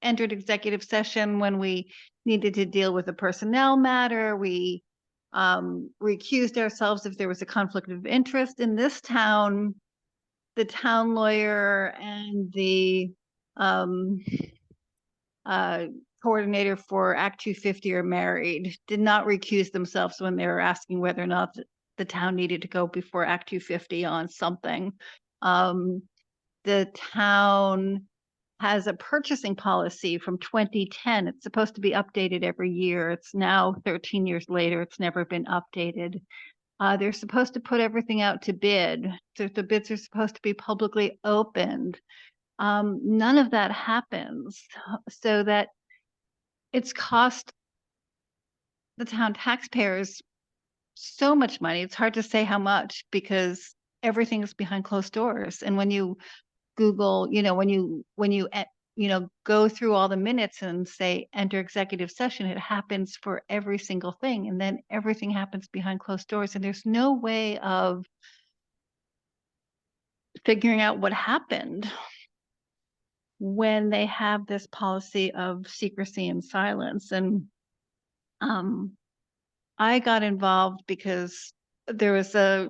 K: entered executive session when we needed to deal with a personnel matter. We recused ourselves if there was a conflict of interest. In this town, the town lawyer and the coordinator for Act 250 are married, did not recuse themselves when they were asking whether or not the town needed to go before Act 250 on something. The town has a purchasing policy from 2010. It's supposed to be updated every year. It's now 13 years later. It's never been updated. They're supposed to put everything out to bid. So the bids are supposed to be publicly opened. None of that happens, so that it's cost the town taxpayers so much money. It's hard to say how much because everything is behind closed doors. And when you Google, when you go through all the minutes and say enter executive session, it happens for every single thing. And then everything happens behind closed doors. And there's no way of figuring out what happened when they have this policy of secrecy and silence. And I got involved because there was I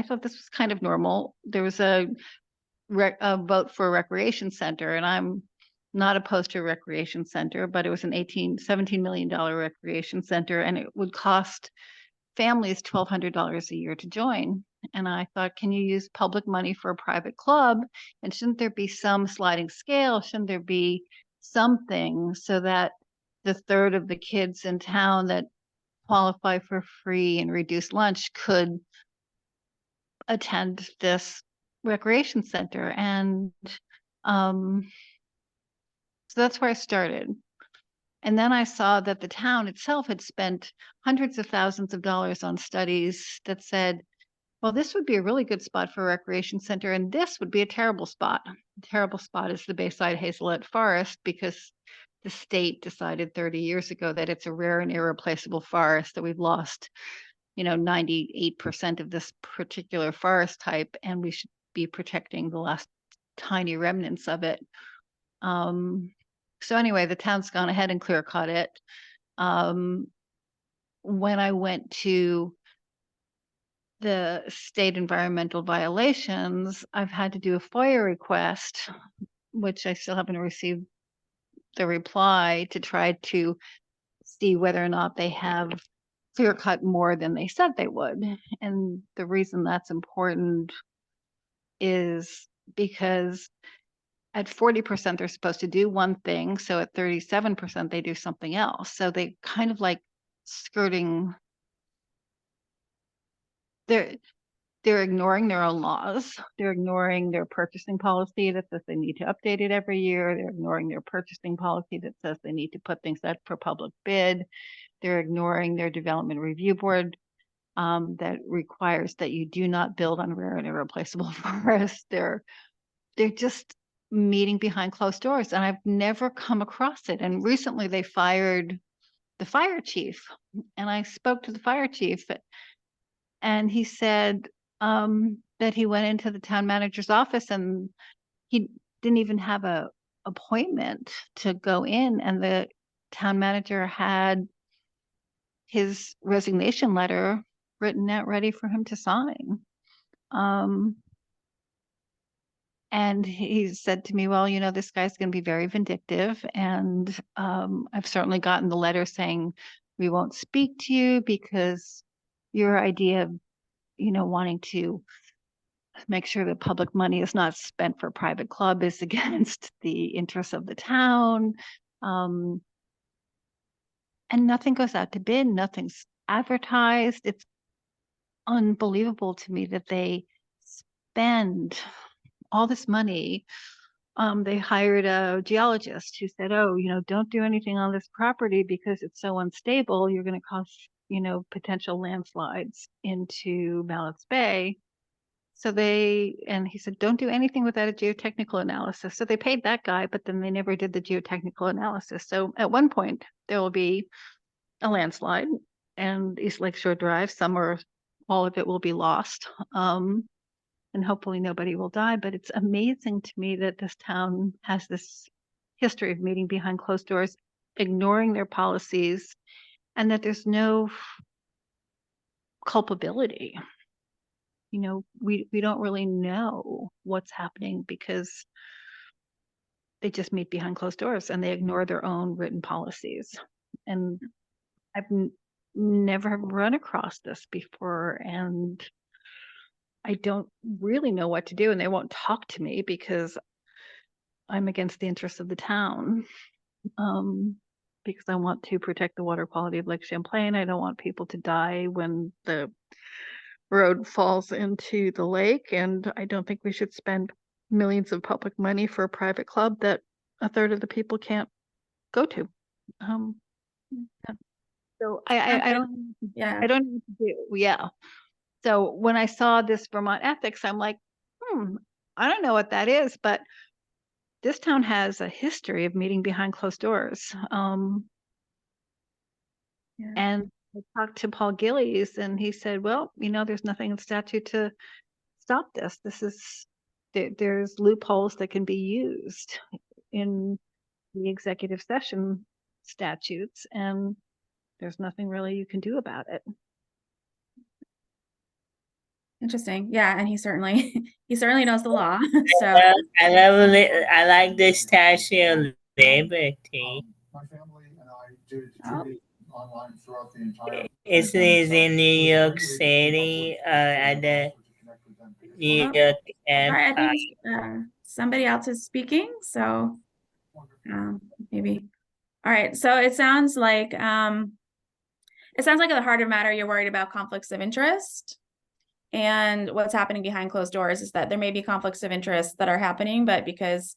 K: thought this was kind of normal. There was a vote for a recreation center, and I'm not opposed to a recreation center, but it was an $17 million recreation center, and it would cost families $1,200 a year to join. And I thought, can you use public money for a private club? And shouldn't there be some sliding scale? Shouldn't there be something so that the third of the kids in town that qualify for free and reduced lunch could attend this recreation center? And so that's where I started. And then I saw that the town itself had spent hundreds of thousands of dollars on studies that said, well, this would be a really good spot for a recreation center, and this would be a terrible spot. A terrible spot is the Bayside Hazelett Forest, because the state decided 30 years ago that it's a rare and irreplaceable forest, that we've lost 98% of this particular forest type, and we should be protecting the last tiny remnants of it. So anyway, the town's gone ahead and clear cut it. When I went to the state environmental violations, I've had to do a FOIA request, which I still haven't received the reply, to try to see whether or not they have clear cut more than they said they would. And the reason that's important is because at 40%, they're supposed to do one thing. So at 37%, they do something else. So they kind of like skirting, they're ignoring their own laws. They're ignoring their purchasing policy that says they need to update it every year. They're ignoring their purchasing policy that says they need to put things out for public bid. They're ignoring their development review board that requires that you do not build on rare and irreplaceable forests. They're just meeting behind closed doors, and I've never come across it. And recently they fired the fire chief, and I spoke to the fire chief, and he said that he went into the town manager's office and he didn't even have a appointment to go in, and the town manager had his resignation letter written out ready for him to sign. And he said to me, well, this guy's going to be very vindictive. And I've certainly gotten the letter saying, we won't speak to you because your idea of, wanting to make sure that public money is not spent for a private club is against the interests of the town. And nothing goes out to bid. Nothing's advertised. It's unbelievable to me that they spend all this money. They hired a geologist who said, oh, don't do anything on this property because it's so unstable. You're going to cause, potential landslides into Mallett's Bay. And he said, don't do anything without a geotechnical analysis. So they paid that guy, but then they never did the geotechnical analysis. So at one point there will be a landslide and East Lakeshore Drive, somewhere all of it will be lost. And hopefully nobody will die, but it's amazing to me that this town has this history of meeting behind closed doors, ignoring their policies, and that there's no culpability. You know, we don't really know what's happening because they just meet behind closed doors and they ignore their own written policies. And I've never run across this before, and I don't really know what to do, and they won't talk to me because I'm against the interests of the town. Because I want to protect the water quality of Lake Champlain. I don't want people to die when the road falls into the lake, and I don't think we should spend millions of public money for a private club that a third of the people can't go to. So I don't,
D: Yeah.
K: I don't know what to do. Yeah. So when I saw this Vermont Ethics, I'm like, I don't know what that is, but this town has a history of meeting behind closed doors.
D: Yeah.
K: And I talked to Paul Gillies, and he said, well, you know, there's nothing in statute to stop this. This is, there's loopholes that can be used in the executive session statutes, and there's nothing really you can do about it.
D: Interesting. Yeah, and he certainly he certainly knows the law. So
L: I like the Statue of Liberty.
M: My family and I did TV online throughout the entire.
L: It is in New York City at the New York
D: all right, I
L: Empire.
D: think somebody else is speaking, so maybe. All right, so it sounds like at the heart of the matter, you're worried about conflicts of interest. And what's happening behind closed doors is that there may be conflicts of interest that are happening, but because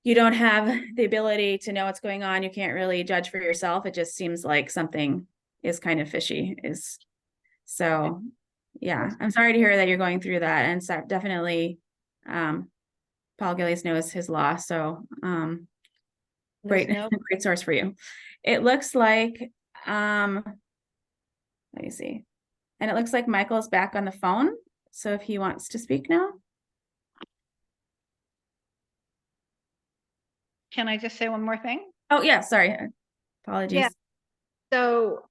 D: you don't have the ability to know what's going on, you can't really judge for yourself. It just seems like something is kind of fishy. So yeah, I'm sorry to hear that you're going through that. And so definitely Paul Gillies knows his law. So great, great source for you. It looks like, let me see. And it looks like Michael's back on the phone. So if he wants to speak now.
K: Can I just say one more thing?
D: Oh yeah, sorry. Apologies.
K: Yeah. So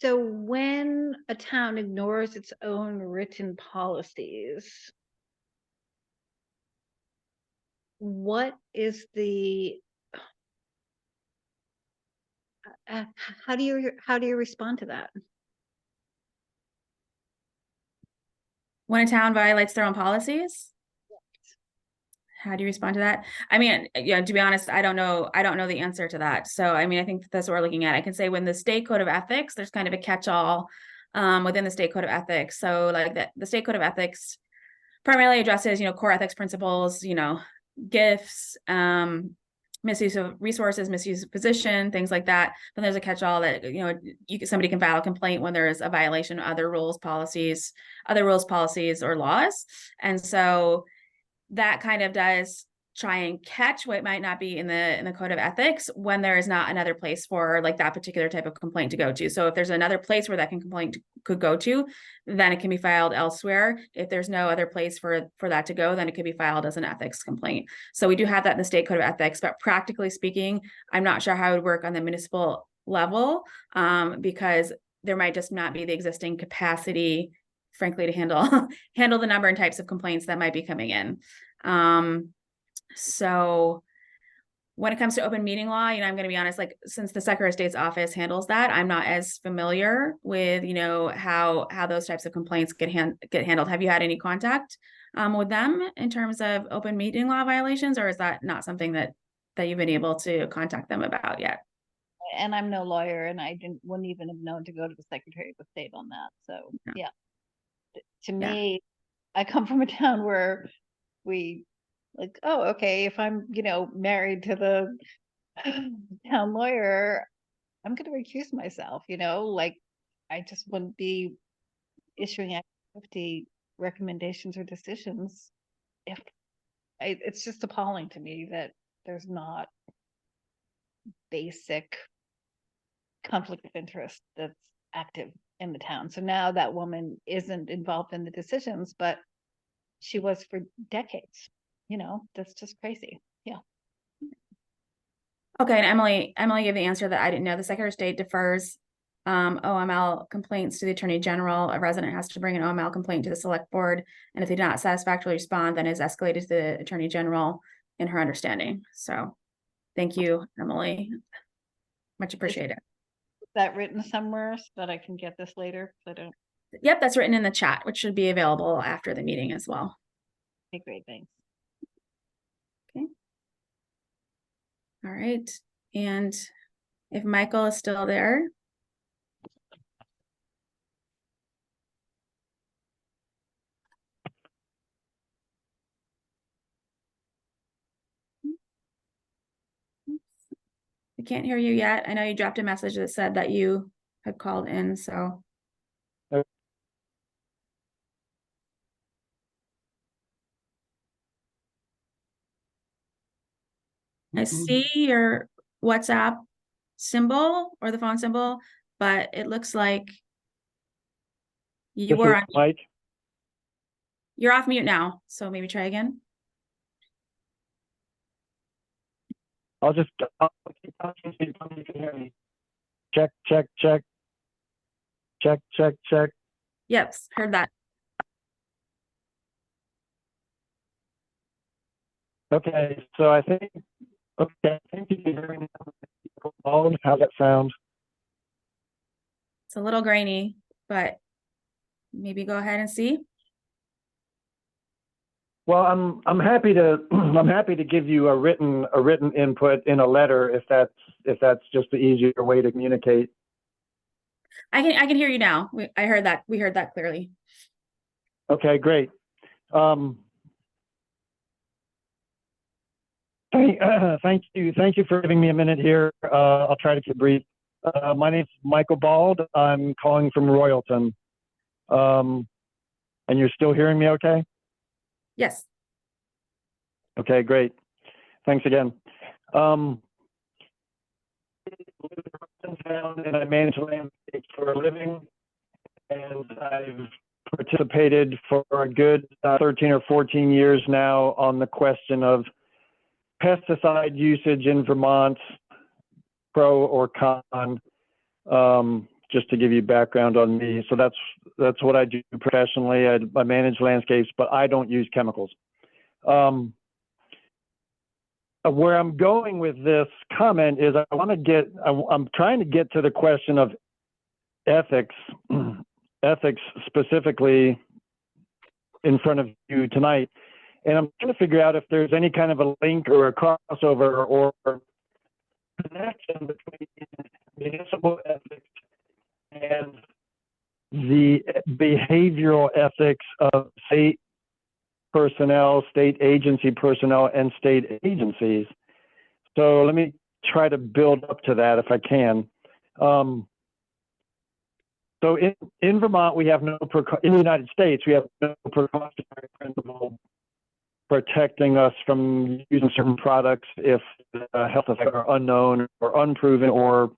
K: when a town ignores its own written policies, what is the how do you respond to that?
D: When a town violates their own policies? How do you respond to that? I mean, yeah, to be honest, I don't know the answer to that. So, I mean, I think that's what we're looking at. I can say when the state code of ethics, there's kind of a catch-all within the state code of ethics. So like the state code of ethics primarily addresses, core ethics principles, gifts, misuse of resources, misuse of position, things like that. Then there's a catch-all that, somebody can file a complaint when there is a violation of other rules, policies, or laws. And so that kind of does try and catch what might not be in the code of ethics when there is not another place for like that particular type of complaint to go to. So if there's another place where that complaint could go to, then it can be filed elsewhere. If there's no other place for that to go, then it could be filed as an ethics complaint. So we do have that in the state code of ethics, but practically speaking, I'm not sure how it would work on the municipal level because there might just not be the existing capacity, frankly, to handle the number and types of complaints that might be coming in. So when it comes to open meeting law, I'm going to be honest, like since the Secretary of State's office handles that, I'm not as familiar with, how those types of complaints get handled. Have you had any contact with them in terms of open meeting law violations, or is that not something that you've been able to contact them about yet?
K: And I'm no lawyer, and I wouldn't even have known to go to the Secretary of State on that. So yeah, to me, I come from a town where we like, oh, okay, if I'm, married to the town lawyer, I'm going to recuse myself, like I just wouldn't be issuing Act 50 recommendations or decisions. It's just appalling to me that there's not basic conflict of interest that's active in the town. So now that woman isn't involved in the decisions, but she was for decades. You know, that's just crazy. Yeah.
D: Okay, and Emily gave the answer that I didn't know. The Secretary of State defers OML complaints to the Attorney General. A resident has to bring an OML complaint to the Select Board, and if they do not satisfactorily respond, then is escalated to the Attorney General in her understanding. So thank you, Emily. Much appreciated.
K: Is that written somewhere so that I can get this later? I don't.
D: Yep, that's written in the chat, which should be available after the meeting as well.
K: Okay, great, thanks.
D: Okay. All right, and if Michael is still there. I can't hear you yet. I know you dropped a message that said that you had called in, so. I see your WhatsApp symbol or the phone symbol, but it looks like you were on,
J: Mike.
D: you're off mute now, so maybe try again.
J: I'll keep talking so you can hear me. Check, check, check. Check, check, check.
D: Yep, heard that.
J: Okay, so I think you can hear me now. How's that sound?
D: It's a little grainy, but maybe go ahead and see.
J: Well, I'm happy to give you a written input in a letter if that's just the easier way to communicate.
D: I can hear you now. I heard that. We heard that clearly.
J: Okay, great. Thank you for giving me a minute here. I'll try to keep brief. My name is Michael Bald. I'm calling from Royalton. And you're still hearing me okay?
D: Yes.
J: Okay, great. Thanks again. And I manage landscapes for a living, and I've participated for a good 13 or 14 years now on the question of pesticide usage in Vermont, pro or con. Just to give you background on me, so that's what I do professionally. I manage landscapes, but I don't use chemicals. Where I'm going with this comment is I'm trying to get to the question of ethics, ethics specifically in front of you tonight. And I'm trying to figure out if there's any kind of a link or a crossover or connection between municipal ethics and the behavioral ethics of state personnel, state agency personnel, and state agencies. So let me try to build up to that if I can. So in Vermont, we have in the United States, we have no precautionary principle protecting us from using certain products if health effects are unknown or unproven, or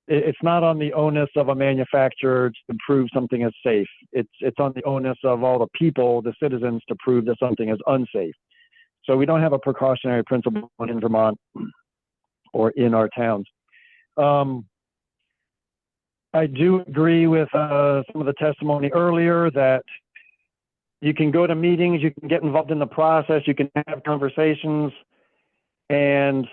J: it's not on the onus of a manufacturer to prove something is safe. It's on the onus of all the people, the citizens, to prove that something is unsafe. So we don't have a precautionary principle in Vermont or in our towns. I do agree with some of the testimony earlier that you can go to meetings, you can get involved in the process, you can have conversations, and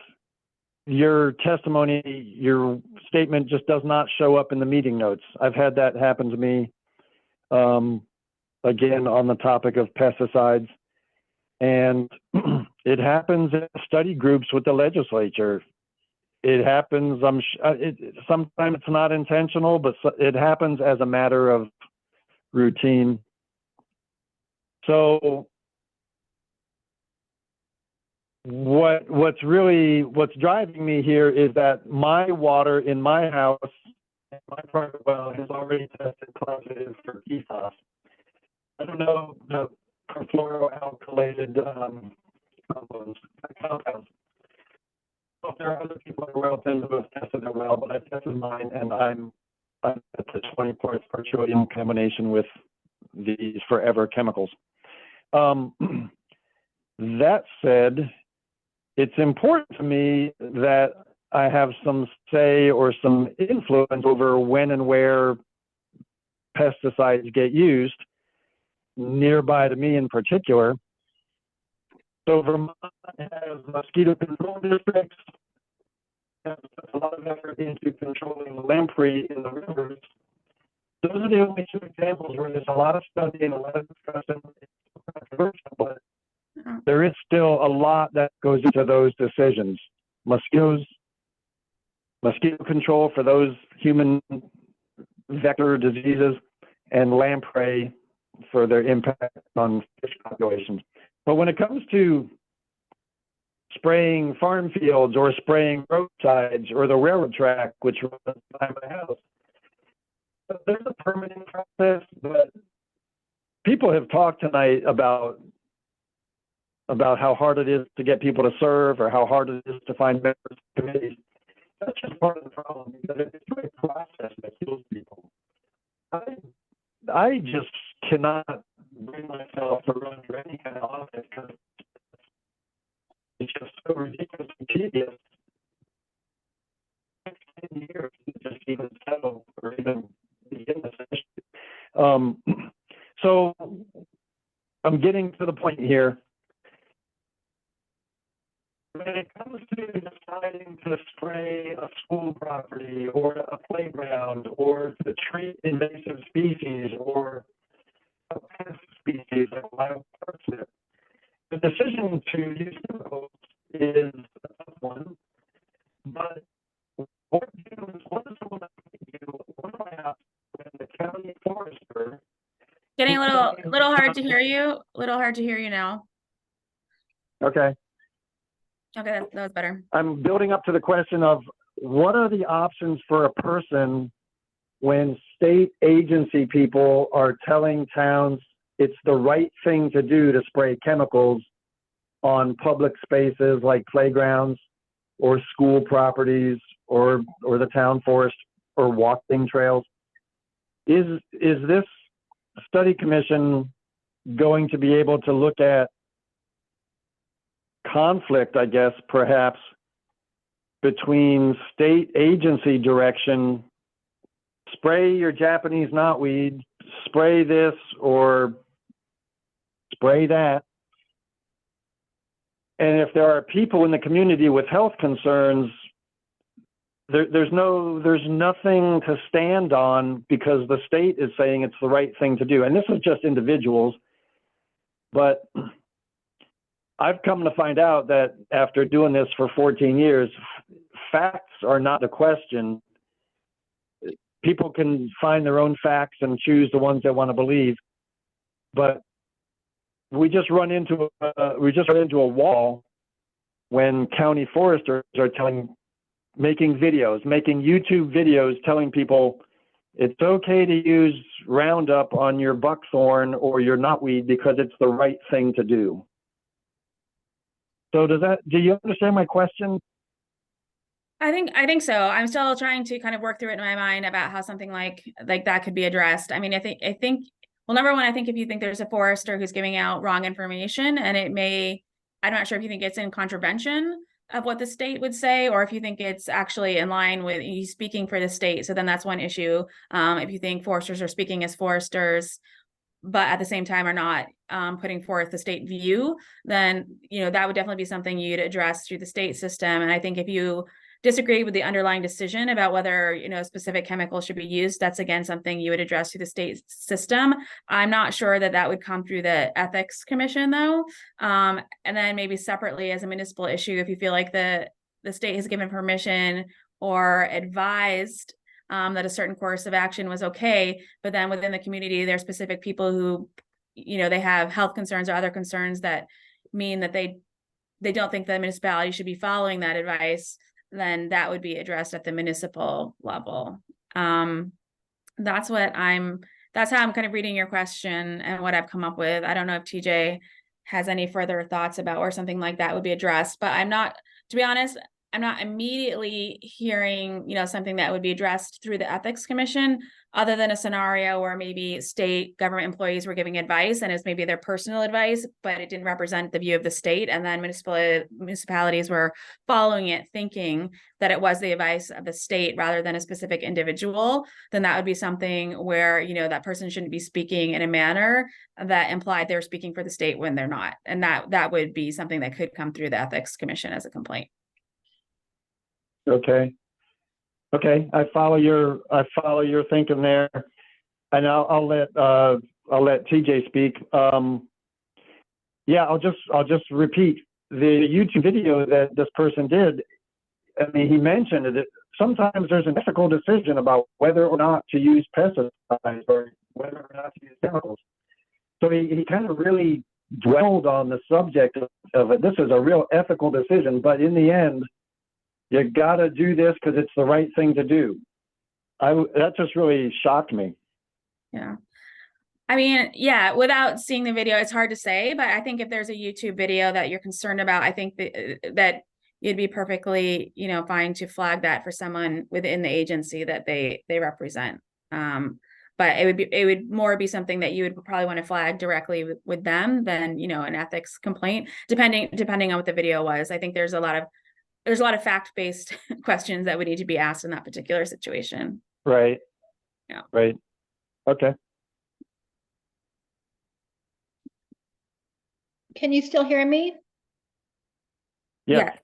J: your testimony, your statement just does not show up in the meeting notes. I've had that happen to me, again, on the topic of pesticides. And it happens in study groups with the legislature. It happens, sometimes it's not intentional, but it happens as a matter of routine. So what's driving me here is that my water in my house, my private well, has already tested positive for PFAS. I don't know the perfluoroalkylated compounds. Well, there are other people in Royalton who have tested their well, but I tested mine, and I'm at the 24th per trillion combination with these forever chemicals. That said, it's important to me that I have some say or some influence over when and where pesticides get used, nearby to me in particular. So Vermont has mosquito control districts, has a lot of effort into controlling lamprey in the rivers. Those are the only two examples where there's a lot of study and a lot of discussion. It's controversial, but there is still a lot that goes into those decisions. Mosquito control for those human vector diseases, and lamprey for their impact on fish populations. But when it comes to spraying farm fields or spraying roadsides or the railroad track, which runs by my house, there's a permitting process. But people have talked tonight about how hard it is to get people to serve or how hard it is to find members of committees. That's just part of the problem, because it's a process that kills people. I just cannot bring myself to run for any kind of office because it's just so ridiculous and tedious. 10 years to just even settle or even begin this issue. So I'm getting to the point here. When it comes to deciding to spray a school property or a playground or to treat invasive species or a pest species like wild parsnip, the decision to use chemicals is a tough one. But what does someone do? What do I ask when the county forester?
D: Getting a little hard to hear you. Little hard to hear you now.
J: Okay.
D: Okay, that was better.
J: I'm building up to the question of what are the options for a person when state agency people are telling towns it's the right thing to do to spray chemicals on public spaces like playgrounds or school properties or the town forest or walking trails? Is this study commission going to be able to look at conflict, I guess, perhaps, between state agency direction, spray your Japanese knotweed, spray this or spray that, and if there are people in the community with health concerns, there's nothing to stand on because the state is saying it's the right thing to do. And this is just individuals, but I've come to find out that after doing this for 14 years, facts are not the question. People can find their own facts and choose the ones they want to believe, but we just run into a wall when county foresters are making YouTube videos telling people it's okay to use Roundup on your buckthorn or your knotweed because it's the right thing to do. So do you understand my question?
D: I think so. I'm still trying to kind of work through it in my mind about how something like that could be addressed. I mean, I think, well, number one, I think if you think there's a forester who's giving out wrong information and I'm not sure if you think it's in contravention of what the state would say, or if you think it's actually in line with you speaking for the state. So then that's one issue. If you think foresters are speaking as foresters, but at the same time are not putting forth the state view, then, that would definitely be something you'd address through the state system. And I think if you disagree with the underlying decision about whether, specific chemicals should be used, that's again something you would address through the state system. I'm not sure that would come through the Ethics Commission though. And then maybe separately as a municipal issue, if you feel like the state has given permission or advised that a certain course of action was okay, but then within the community, there are specific people who, they have health concerns or other concerns that mean that they don't think the municipality should be following that advice, then that would be addressed at the municipal level. That's how I'm kind of reading your question and what I've come up with. I don't know if TJ has any further thoughts about or something like that would be addressed, but I'm not, to be honest, I'm not immediately hearing, you know, something that would be addressed through the Ethics Commission, other than a scenario where maybe state government employees were giving advice and it's maybe their personal advice, but it didn't represent the view of the state. And then municipalities were following it, thinking that it was the advice of the state rather than a specific individual. Then that would be something where, you know, that person shouldn't be speaking in a manner that implied they're speaking for the state when they're not. And that would be something that could come through the Ethics Commission as a complaint.
J: Okay. Okay, I follow your thinking there, and I'll let TJ speak. Yeah, I'll just repeat the YouTube video that this person did. I mean, he mentioned that sometimes there's an ethical decision about whether or not to use pesticides or whether or not to use chemicals. So he kind of really dwelled on the subject of it. This is a real ethical decision, but in the end, you gotta do this because it's the right thing to do. That just really shocked me.
D: Yeah. I mean, yeah, without seeing the video, it's hard to say, but I think if there's a YouTube video that you're concerned about, I think that you'd be perfectly, you know, fine to flag that for someone within the agency that they represent. But it would more be something that you would probably want to flag directly with them than, you know, an ethics complaint, depending on what the video was. I think there's a lot of fact-based questions that would need to be asked in that particular situation.
J: Right.
D: Yeah.
J: Right. Okay.
K: Can you still hear me?
J: Yeah.
D: Yes.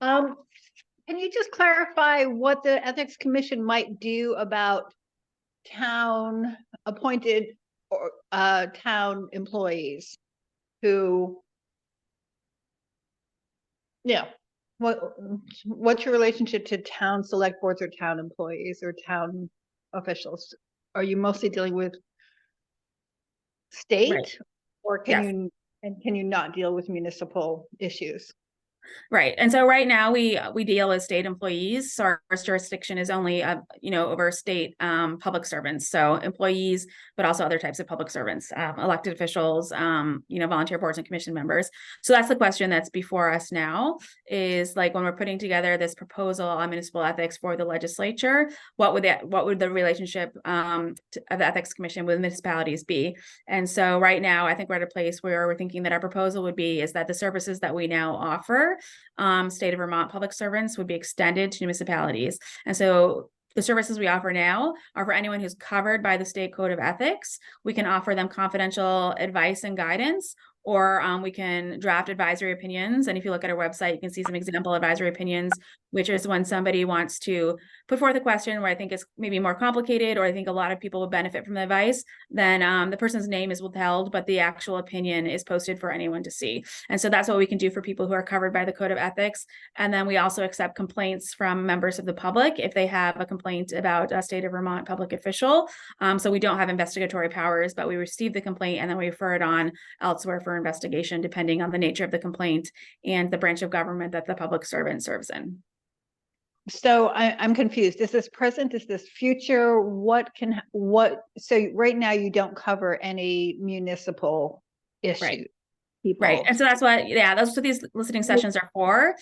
K: Can you just clarify what the Ethics Commission might do about town appointed or town employees who, yeah. What's your relationship to town select boards or town employees or town officials? Are you mostly dealing with state,
D: Right.
K: or can you not deal with municipal issues?
D: Right. And so right now we deal with state employees. So our jurisdiction is only, you know, over state public servants. So employees, but also other types of public servants, elected officials, you know, volunteer boards and commission members. So that's the question that's before us now is like, when we're putting together this proposal on municipal ethics for the legislature, what would the relationship of the Ethics Commission with municipalities be? And so right now, I think we're at a place where we're thinking that our proposal would be is that the services that we now offer state of Vermont public servants would be extended to municipalities. And so the services we offer now are for anyone who's covered by the state code of ethics. We can offer them confidential advice and guidance, or we can draft advisory opinions. And if you look at our website, you can see some example advisory opinions, which is when somebody wants to put forth a question where I think it's maybe more complicated, or I think a lot of people would benefit from the advice, then the person's name is withheld, but the actual opinion is posted for anyone to see. And so that's what we can do for people who are covered by the code of ethics. And then we also accept complaints from members of the public if they have a complaint about a state of Vermont public official. So we don't have investigatory powers, but we receive the complaint and then we refer it on elsewhere for investigation, depending on the nature of the complaint and the branch of government that the public servant serves in.
K: So I'm confused. Is this present? Is this future? So right now you don't cover any municipal issues.
D: Right.
K: People.
D: Right. And so that's what these listening sessions are for,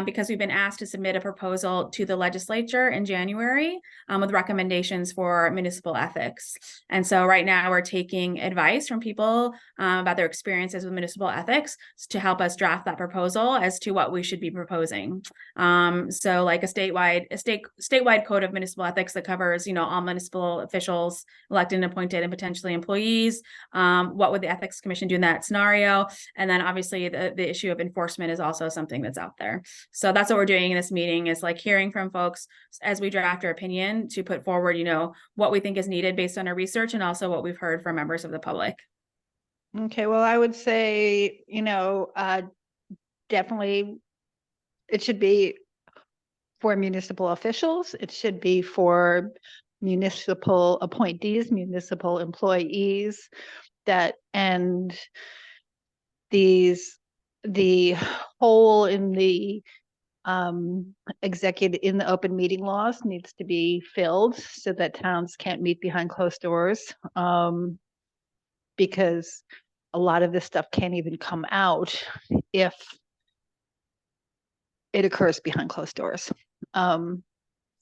D: because we've been asked to submit a proposal to the legislature in January with recommendations for municipal ethics. And so right now we're taking advice from people about their experiences with municipal ethics to help us draft that proposal as to what we should be proposing. So like a statewide code of municipal ethics that covers, you know, all municipal officials, elected and appointed, and potentially employees. What would the Ethics Commission do in that scenario? And then obviously the issue of enforcement is also something that's out there. So that's what we're doing in this meeting, is like hearing from folks as we draft our opinion to put forward, you know, what we think is needed based on our research and also what we've heard from members of the public.
K: Okay, well, I would say, you know, definitely it should be for municipal officials. It should be for municipal appointees, municipal employees, and the hole in the in the open meeting laws needs to be filled so that towns can't meet behind closed doors, because a lot of this stuff can't even come out if it occurs behind closed doors.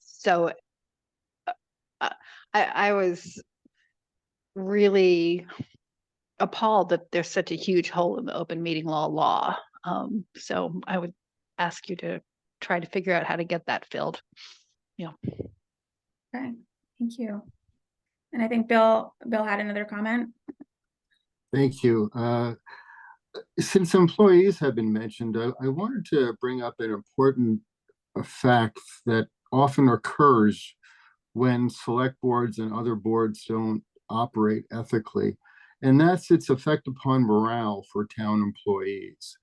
K: So I was really appalled that there's such a huge hole in the open meeting law. So I would ask you to try to figure out how to get that filled. Yeah.
D: Okay, thank you. And I think Bill had another comment.
F: Thank you. Since employees have been mentioned, I wanted to bring up an important fact that often occurs when select boards and other boards don't operate ethically, and that's its effect upon morale for town employees.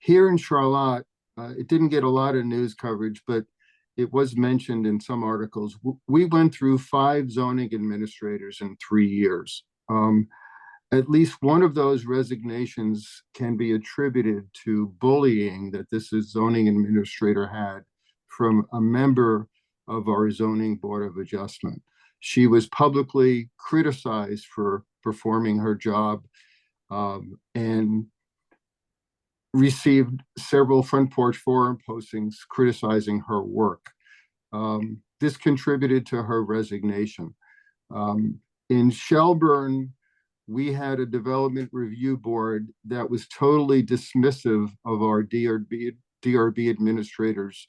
F: Here in Charlotte, it didn't get a lot of news coverage, but it was mentioned in some articles. We went through 5 zoning administrators in 3 years. At least one of those resignations can be attributed to bullying that this zoning administrator had from a member of our zoning board of adjustment. She was publicly criticized for performing her job and received several front porch forum postings criticizing her work. This contributed to her resignation. In Shelburne, we had a development review board that was totally dismissive of our DRB administrators'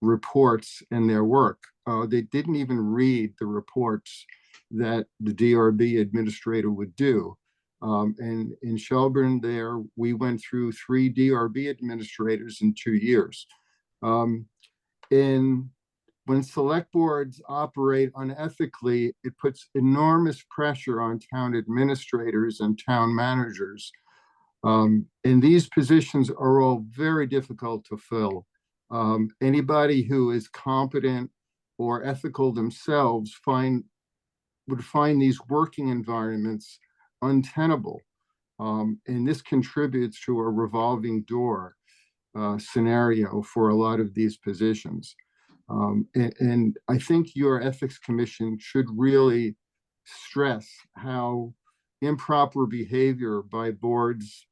F: reports and their work. They didn't even read the reports that the DRB administrator would do. And in Shelburne there, we went through 3 DRB administrators in 2 years. When select boards operate unethically, it puts enormous pressure on town administrators and town managers. And these positions are all very difficult to fill. Anybody who is competent or ethical themselves would find these working environments untenable. And this contributes to a revolving door scenario for a lot of these positions. And I think your ethics commission should really stress how improper behavior by boards,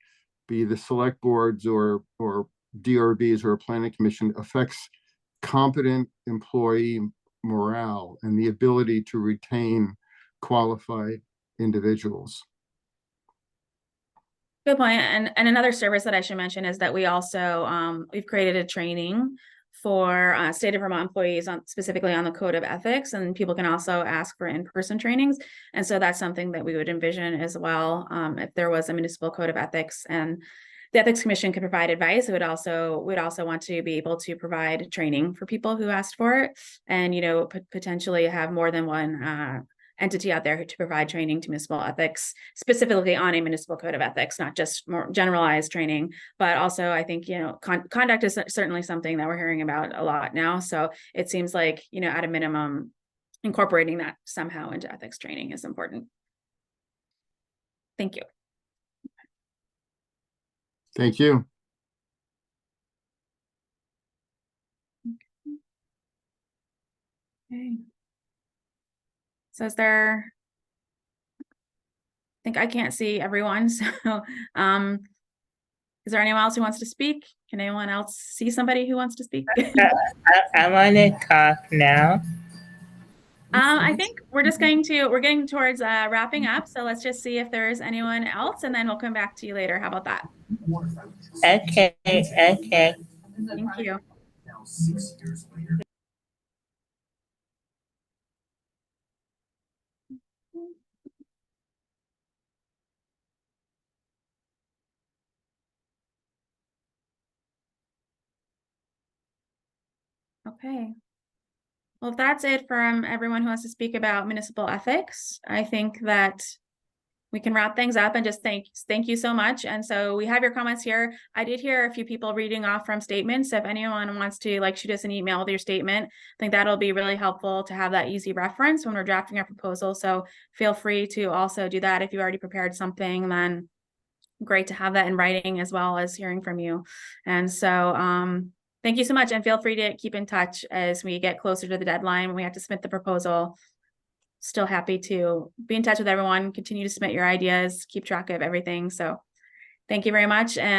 F: be the select boards or DRBs or a planning commission, affects competent employee morale and the ability to retain qualified individuals.
D: Good point. And another service that I should mention is that we also we've created a training for state of Vermont employees specifically on the code of ethics, and people can also ask for in-person trainings. And so that's something that we would envision as well. If there was a municipal code of ethics and the ethics commission could provide advice, we'd also want to be able to provide training for people who asked for it, and potentially have more than one entity out there to provide training to municipal ethics, specifically on a municipal code of ethics, not just more generalized training, but also I think, conduct is certainly something that we're hearing about a lot now. So it seems like, at a minimum, incorporating that somehow into ethics training is important. Thank you.
F: Thank you.
D: Okay. So is there, I think I can't see everyone. So is there anyone else who wants to speak? Can anyone else see somebody who wants to speak?
L: I want to talk now.
D: I think we're getting towards wrapping up. So let's just see if there's anyone else, and then we'll come back to you later. How about that?
L: Okay.
D: Thank you.
M: Now 6 years later.
D: Okay. Well, if that's it from everyone who wants to speak about municipal ethics, I think that we can wrap things up and just thank you so much. And so we have your comments here. I did hear a few people reading off from statements. If anyone wants to shoot us an email with your statement, I think that'll be really helpful to have that easy reference when we're drafting our proposal. So feel free to also do that. If you already prepared something, then great to have that in writing as well as hearing from you. And so thank you so much, and feel free to keep in touch as we get closer to the deadline when we have to submit the proposal. Still happy to be in touch with everyone, continue to submit your ideas, keep track of everything. So thank you very much. And